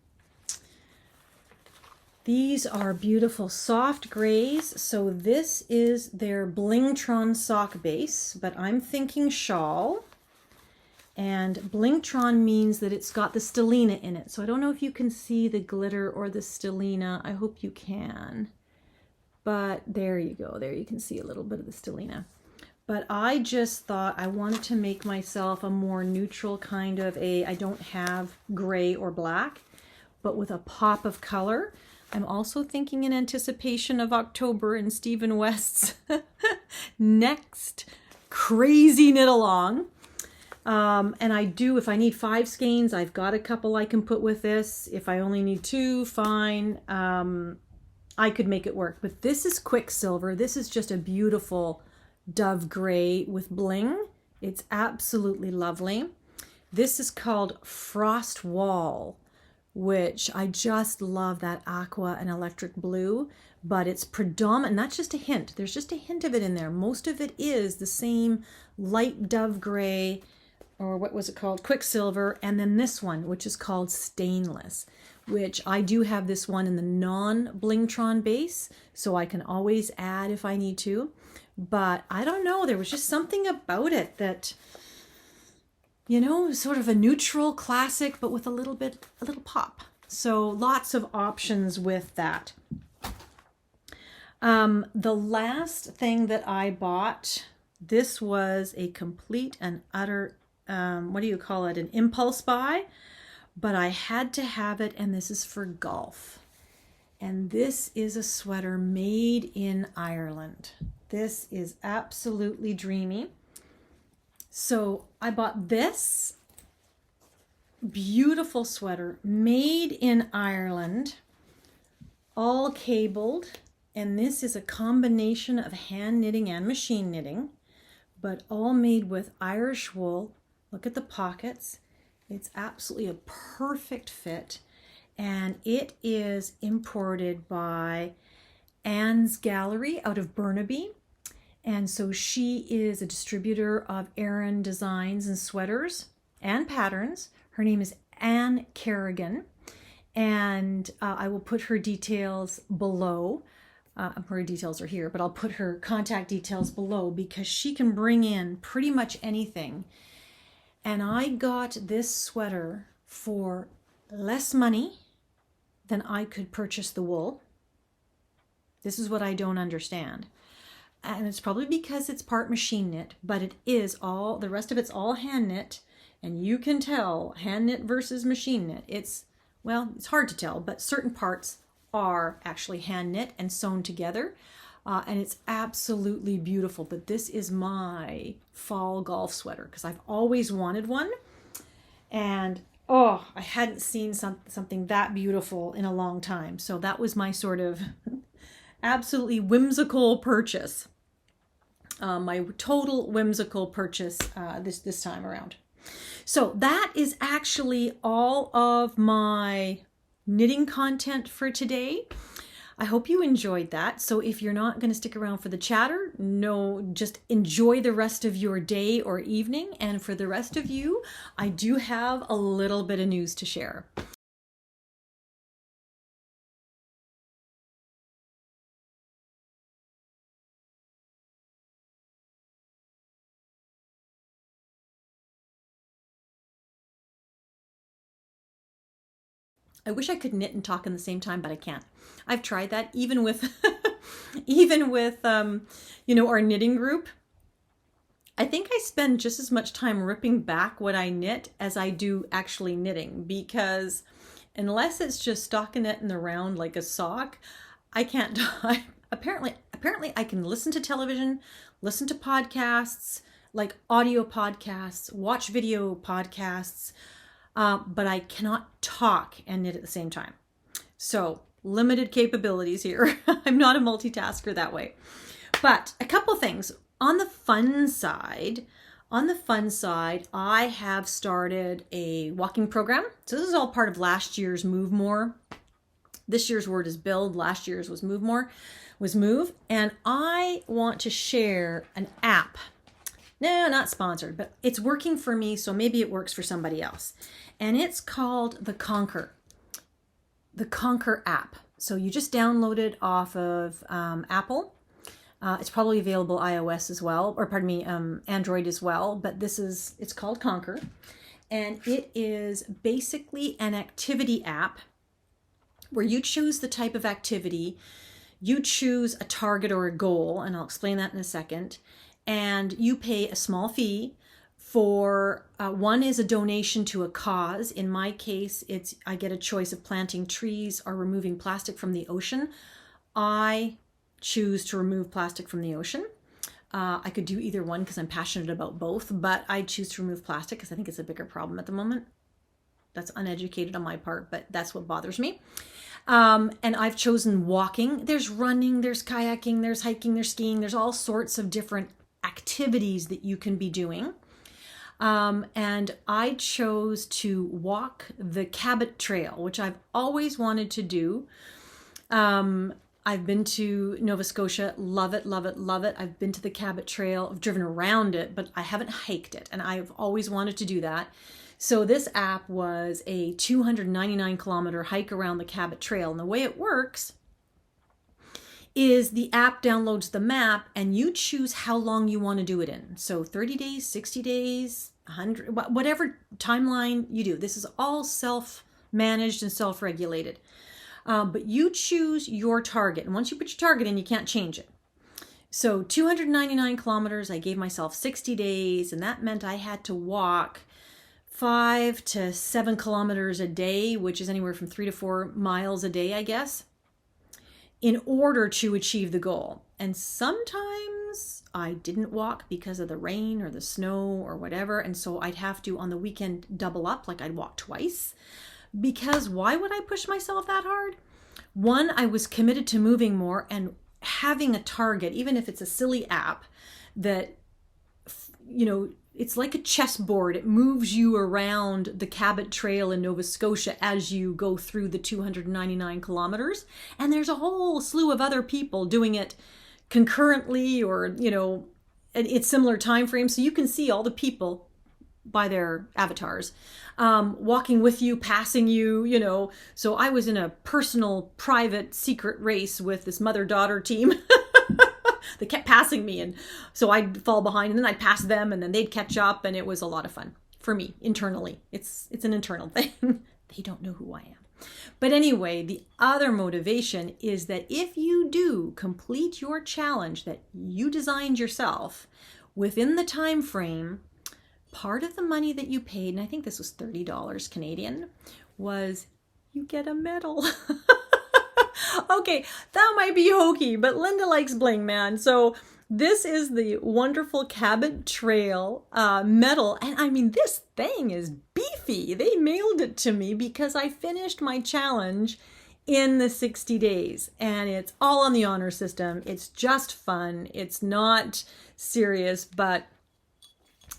These are beautiful soft grays. So this is their Blingtron sock base, but I'm thinking shawl. And Blingtron means that it's got the stellina in it. So I don't know if you can see the glitter or the stellina. I hope you can. But there you go. There you can see a little bit of the stellina. But I just thought I wanted to make myself a more neutral kind of I don't have gray or black, but with a pop of color. I'm also thinking in anticipation of October and Stephen West's next crazy knit along. And I do, if I need 5 skeins, I've got a couple I can put with this. If I only need 2, fine. I could make it work. But this is Quicksilver. This is just a beautiful dove gray with bling. It's absolutely lovely. This is called Frost Wall, which I just love that aqua and electric blue, but it's predominant, not just a hint. There's just a hint of it in there. Most of it is the same light dove gray, or what was it called? Quicksilver. And then this one, which is called Stainless, which I do have this one in the non-Blingtron base, so I can always add if I need to. But I don't know, there was just something about it that, you know, sort of a neutral classic, but with a little pop. So lots of options with that. The last thing that I bought, this was a complete and utter, what do you call it? An impulse buy, but I had to have it, and this is for golf. And this is a sweater made in Ireland. This is absolutely dreamy. So I bought this beautiful sweater made in Ireland, all cabled. And this is a combination of hand knitting and machine knitting, but all made with Irish wool. Look at the pockets. It's absolutely a perfect fit. And it is imported by Anne's Gallery out of Burnaby. And so she is a distributor of Aran designs and sweaters and patterns. Her name is Anne Kerrigan, and I will put her details below. Her details are here, but I'll put her contact details below because she can bring in pretty much anything. And I got this sweater for less money than I could purchase the wool. This is what I don't understand. And it's probably because it's part machine knit, but it is all, the rest of it's all hand knit. And you can tell hand knit versus machine knit. It's hard to tell, but certain parts are actually hand knit and sewn together. And it's absolutely beautiful. But this is my fall golf sweater because I've always wanted one. And oh, I hadn't seen something that beautiful in a long time. So that was my sort of absolutely whimsical purchase. My total whimsical purchase this time around. So that is actually all of my knitting content for today. I hope you enjoyed that. So if you're not going to stick around for the chatter, no, just enjoy the rest of your day or evening. And for the rest of you, I do have a little bit of news to share. I wish I could knit and talk in the same time, but I can't. I've tried that even with, our knitting group. I think I spend just as much time ripping back what I knit as I do actually knitting, because unless it's just stockinette in the round like a sock, I can't. Apparently I can listen to television, listen to podcasts, like audio podcasts, watch video podcasts, but I cannot talk and knit at the same time. So limited capabilities here. I'm not a multitasker that way. But a couple things. On the fun side, I have started a walking program. So this is all part of last year's Move More. This year's word is build. Last year's was move more, was move. And I want to share an app. No, not sponsored, but it's working for me, so maybe it works for somebody else. And it's called the Conquer app. So you just download it off of Apple. It's probably available iOS as well, or pardon me, Android as well. But it's called Conquer, and it is basically an activity app where you choose the type of activity, you choose a target or a goal, and I'll explain that in a second, and you pay a small fee for, one is a donation to a cause. In my case, I get a choice of planting trees or removing plastic from the ocean. I choose to remove plastic from the ocean. I could do either one because I'm passionate about both, but I choose to remove plastic because I think it's a bigger problem at the moment. That's uneducated on my part, but that's what bothers me. And I've chosen walking. There's running, there's kayaking, there's hiking, there's skiing. There's all sorts of different activities that you can be doing. And I chose to walk the Cabot Trail, which I've always wanted to do. I've been to Nova Scotia, love it, love it, love it. I've been to the Cabot Trail, I've driven around it, but I haven't hiked it, and I've always wanted to do that. So this app was a 299 kilometer hike around the Cabot Trail, and the way it works is the app downloads the map and you choose how long you want to do it in. So 30 days, 60 days, 100, whatever timeline you do. This is all self-managed and self-regulated. But you choose your target. And once you put your target in, you can't change it. So 299 kilometers, I gave myself 60 days, and that meant I had to walk 5 to 7 kilometers a day, which is anywhere from 3 to 4 miles a day, I guess, in order to achieve the goal. And sometimes I didn't walk because of the rain or the snow or whatever. And so I'd have to, on the weekend, double up, like I'd walk twice. Because why would I push myself that hard? One, I was committed to moving more and having a target, even if it's a silly app that, it's like a chessboard. It moves you around the Cabot Trail in Nova Scotia as you go through the 299 kilometers. And there's a whole slew of other people doing it concurrently or, it's similar time frames. So you can see all the people by their avatars, walking with you, passing you, So I was in a personal, private, secret race with this mother-daughter team. They kept passing me, and so I'd fall behind, and then I'd pass them, and then they'd catch up, and it was a lot of fun for me internally. It's an internal thing. They don't know who I am. But anyway, the other motivation is that if you do complete your challenge that you designed yourself within the time frame, part of the money that you paid, and I think this was $30 Canadian, was you get a medal. Okay, that might be hokey, but Linda likes bling, man. So this is the wonderful Cabot Trail medal. And I mean, this thing is beefy. They mailed it to me because I finished my challenge in the 60 days. And it's all on the honor system. It's just fun. It's not serious, but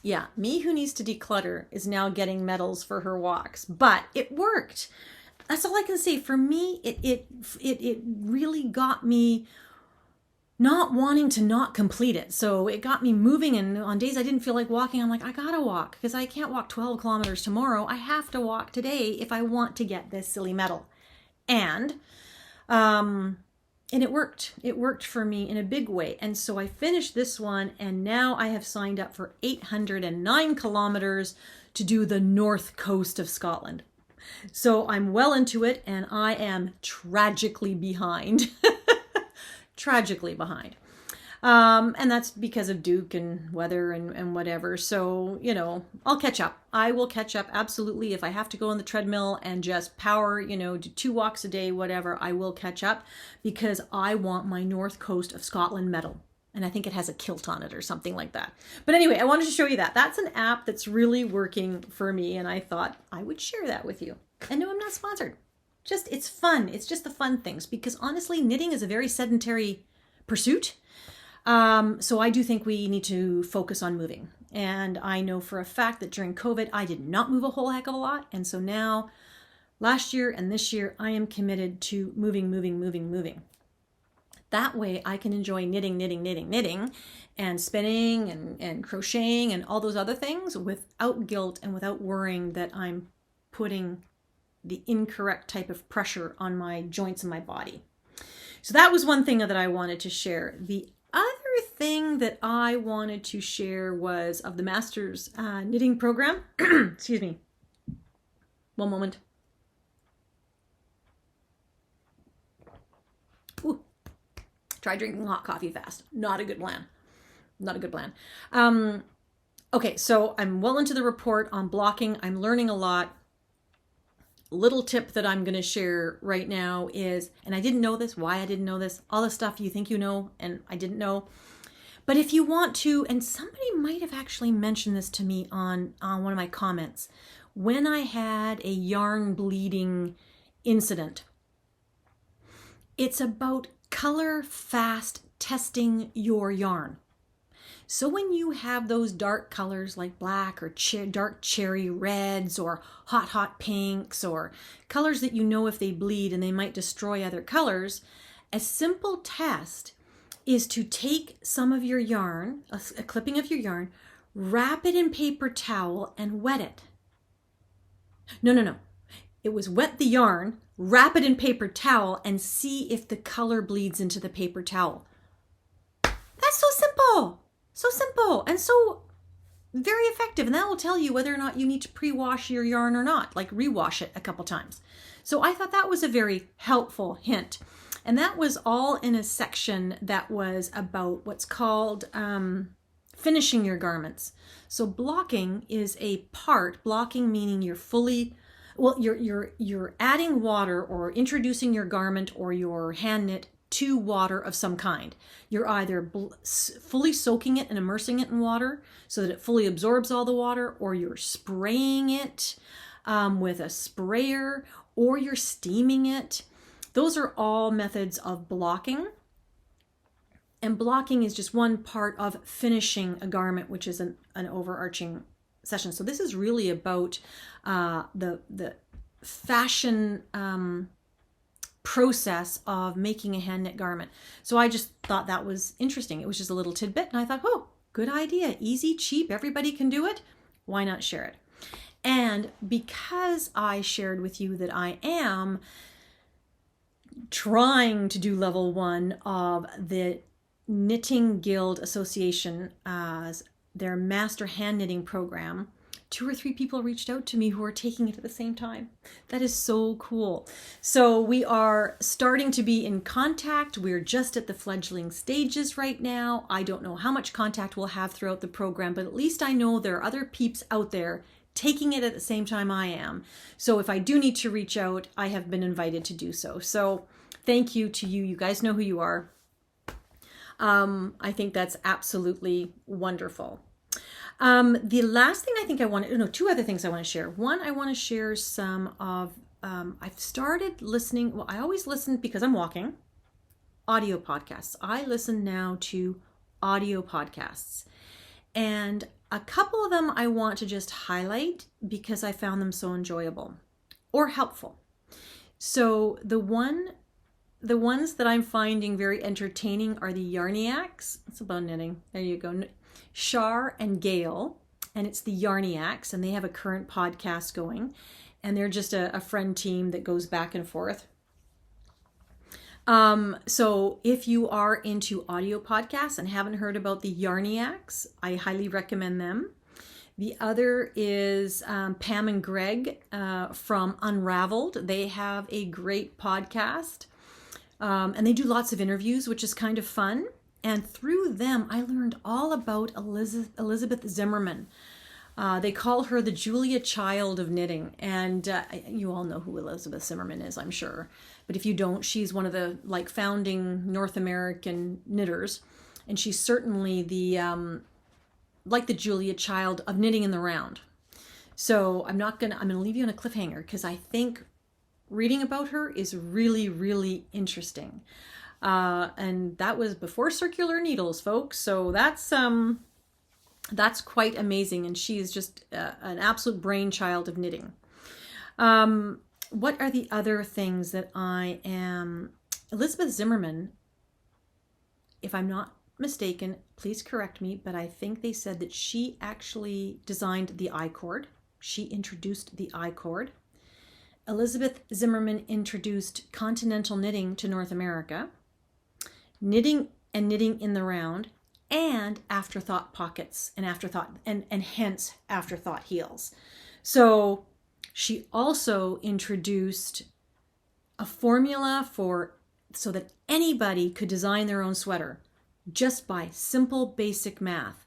yeah, me who needs to declutter is now getting medals for her walks. But it worked. That's all I can say. For me, it really got me not wanting to not complete it. So it got me moving, and on days I didn't feel like walking, I'm like, I gotta walk because I can't walk 12 kilometers tomorrow. I have to walk today if I want to get this silly medal. And it worked. It worked for me in a big way. And so I finished this one, and now I have signed up for 809 kilometers to do the north coast of Scotland. So I'm well into it, and I am tragically behind. Tragically behind. And that's because of Duke and weather and whatever. So, I'll catch up. I will catch up, absolutely. If I have to go on the treadmill and just power, do 2 walks a day, whatever, I will catch up because I want my North Coast of Scotland medal. And I think it has a kilt on it or something like that. But anyway, I wanted to show you that. That's an app that's really working for me, and I thought I would share that with you. And no, I'm not sponsored. Just, it's fun. It's just the fun things, because honestly, knitting is a very sedentary pursuit. So I do think we need to focus on moving. And I know for a fact that during COVID, I did not move a whole heck of a lot. And so now, last year and this year, I am committed to moving. That way I can enjoy knitting, and spinning and crocheting and all those other things without guilt and without worrying that I'm putting the incorrect type of pressure on my joints and my body. So that was one thing that I wanted to share. The other thing that I wanted to share was of the Master's Knitting Program. Excuse me. One moment. Ooh. Try drinking hot coffee fast. Not a good plan. Not a good plan. Okay, so I'm well into the report on blocking. I'm learning a lot. Little tip that I'm going to share right now is, and I didn't know this, why I didn't know this, all the stuff you think you know and I didn't know. But if you want to, and somebody might have actually mentioned this to me on one of my comments, when I had a yarn bleeding incident, it's about color fast testing your yarn. So when you have those dark colors like black or dark cherry reds or hot pinks or colors that you know if they bleed and they might destroy other colors, a simple test is to take some of your yarn, a clipping of your yarn, wrap it in paper towel and wet it. No. It was wet the yarn, wrap it in paper towel, and see if the color bleeds into the paper towel. That's so simple. So simple and so very effective. And that will tell you whether or not you need to pre-wash your yarn or not, like rewash it a couple times. So I thought that was a very helpful hint. And that was all in a section that was about what's called finishing your garments. So blocking is a part, blocking meaning you're fully, well, you're adding water or introducing your garment or your hand knit to water of some kind. You're either fully soaking it and immersing it in water so that it fully absorbs all the water, or you're spraying it with a sprayer, or you're steaming it. Those are all methods of blocking. And blocking is just one part of finishing a garment, which is an overarching session. So this is really about the fashion process of making a hand knit garment. So I just thought that was interesting. It was just a little tidbit, and I thought, oh, good idea. Easy, cheap, everybody can do it. Why not share it? And because I shared with you that I am trying to do level 1 of the Knitting Guild Association as their master hand knitting program, 2 or 3 people reached out to me who are taking it at the same time. That is so cool. So we are starting to be in contact. We're just at the fledgling stages right now. I don't know how much contact we'll have throughout the program, but at least I know there are other peeps out there taking it at the same time I am. So if I do need to reach out, I have been invited to do so. So thank you to you. You guys know who you are. I think that's absolutely wonderful. The last thing I think I want to, no, 2 other things I want to share. One, I want to share some of, I've started listening, well, I always listen because I'm walking, audio podcasts. I listen now to audio podcasts. And a couple of them I want to just highlight because I found them so enjoyable or helpful. So the ones that I'm finding very entertaining are the Yarniacs. It's about knitting. There you go. Char and Gail, and it's the Yarniacs, and they have a current podcast going, and they're just a friend team that goes back and forth. So if you are into audio podcasts and haven't heard about the Yarniacs, I highly recommend them. The other is Pam and Greg from Unraveled. They have a great podcast, and they do lots of interviews, which is kind of fun. And through them, I learned all about Elizabeth Zimmerman. They call her the Julia Child of knitting. And you all know who Elizabeth Zimmerman is, I'm sure. But if you don't, she's one of the founding North American knitters. And she's certainly the, like the Julia Child of knitting in the round. So I'm going to leave you on a cliffhanger because I think reading about her is really, really interesting. And that was before circular needles, folks. So that's quite amazing. And she is just an absolute brainchild of knitting. What are the other things that I am? Elizabeth Zimmerman, if I'm not mistaken, please correct me, but I think they said that she actually designed the I-cord. She introduced the I-cord. Elizabeth Zimmerman introduced continental knitting to North America, knitting and knitting in the round, and afterthought pockets and afterthought and hence afterthought heels. So she also introduced a formula so that anybody could design their own sweater just by simple basic math.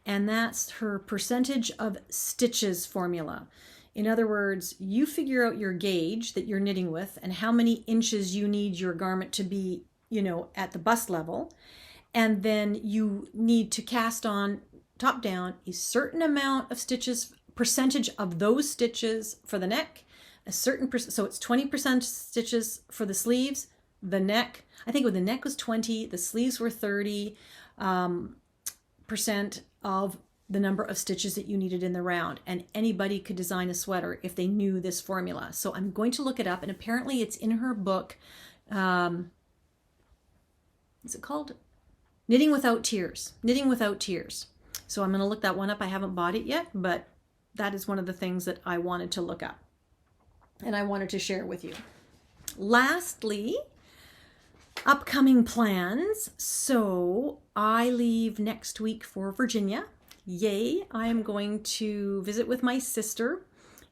And that's her percentage of stitches formula. In other words, you figure out your gauge that you're knitting with and how many inches you need your garment to be, at the bust level. And then you need to cast on top down a certain amount of stitches, percentage of those stitches for the neck, a certain so it's 20% stitches for the sleeves, the neck. I think the neck was 20, the sleeves were 30% of the number of stitches that you needed in the round. And anybody could design a sweater if they knew this formula. So I'm going to look it up, and apparently it's in her book. Is it called Knitting Without Tears? Knitting Without Tears. So I'm going to look that one up. I haven't bought it yet, but that is one of the things that I wanted to look up and I wanted to share with you. Lastly, upcoming plans. So I leave next week for Virginia. Yay. I am going to visit with my sister.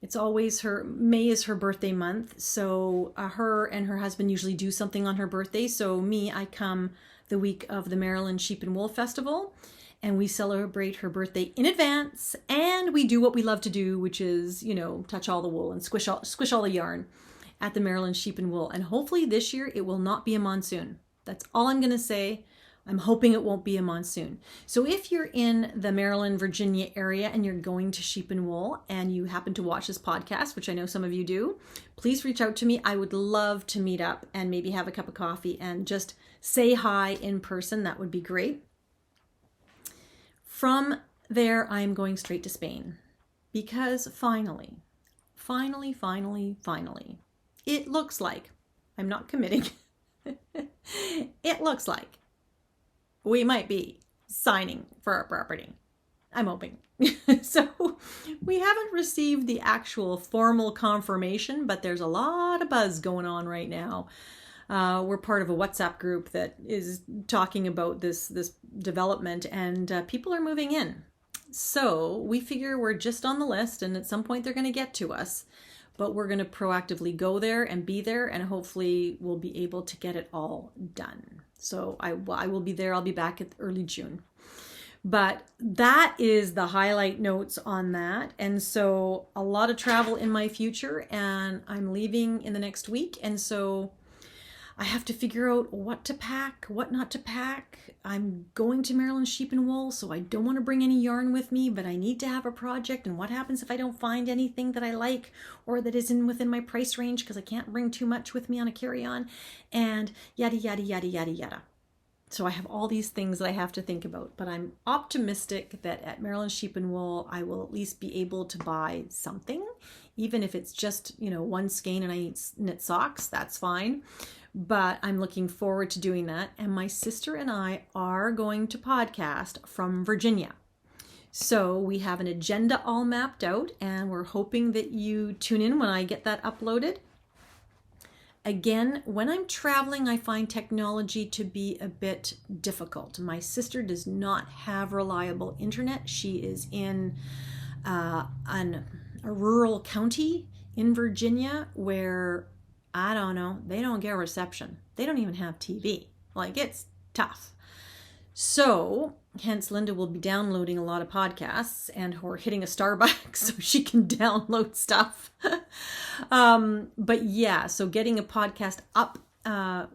It's always May is her birthday month. So her and her husband usually do something on her birthday. So I come the week of the Maryland Sheep and Wool Festival, and we celebrate her birthday in advance. And we do what we love to do, which is, touch all the wool and squish all the yarn at the Maryland Sheep and Wool. And hopefully this year it will not be a monsoon. That's all I'm going to say. I'm hoping it won't be a monsoon. So if you're in the Maryland, Virginia area and you're going to Sheep and Wool and you happen to watch this podcast, which I know some of you do, please reach out to me. I would love to meet up and maybe have a cup of coffee and just say hi in person. That would be great. From there, I'm going straight to Spain because finally, it looks like, I'm not committing, it looks like we might be signing for our property. I'm hoping. So we haven't received the actual formal confirmation, but there's a lot of buzz going on right now. We're part of a WhatsApp group that is talking about this development, and people are moving in. So we figure we're just on the list, and at some point they're going to get to us. But we're going to proactively go there and be there, and hopefully we'll be able to get it all done. So I will be there. I'll be back at early June. But that is the highlight notes on that. And so a lot of travel in my future, and I'm leaving in the next week. And so I have to figure out what to pack, what not to pack. I'm going to Maryland Sheep and Wool, so I don't want to bring any yarn with me, but I need to have a project. And what happens if I don't find anything that I like or that is within my price range, because I can't bring too much with me on a carry-on, and yada, yada, yada, yada, yada. So I have all these things that I have to think about, but I'm optimistic that at Maryland Sheep and Wool, I will at least be able to buy something, even if it's just, one skein and I knit socks, that's fine. But I'm looking forward to doing that. And my sister and I are going to podcast from Virginia. So we have an agenda all mapped out, and we're hoping that you tune in when I get that uploaded. Again, when I'm traveling, I find technology to be a bit difficult. My sister does not have reliable internet. She is in a rural county in Virginia where, I don't know, they don't get reception. They don't even have TV. It's tough. So, hence Linda will be downloading a lot of podcasts or hitting a Starbucks so she can download stuff. But yeah, so getting a podcast up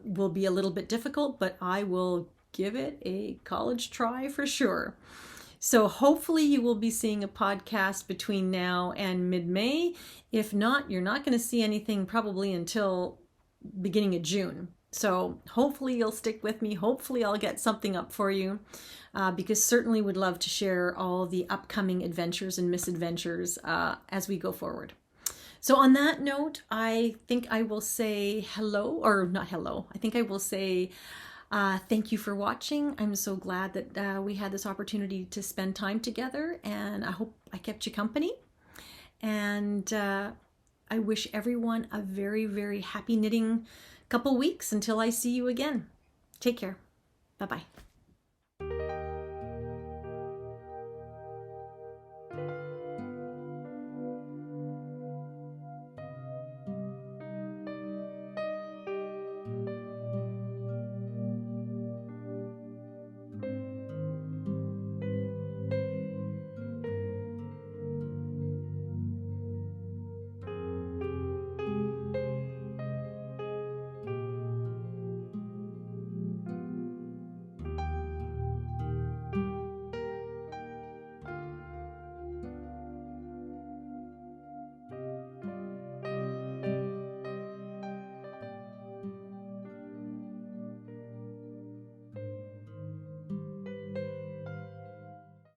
will be a little bit difficult, but I will give it a college try for sure. So hopefully you will be seeing a podcast between now and mid-May. If not, you're not going to see anything probably until beginning of June. So hopefully you'll stick with me. Hopefully I'll get something up for you, because certainly would love to share all the upcoming adventures and misadventures as we go forward. So on that note, I think I will say hello, or not hello. I think I will say thank you for watching. I'm so glad that we had this opportunity to spend time together, and I hope I kept you company. And I wish everyone a very, very happy knitting couple weeks until I see you again. Take care. Bye-bye.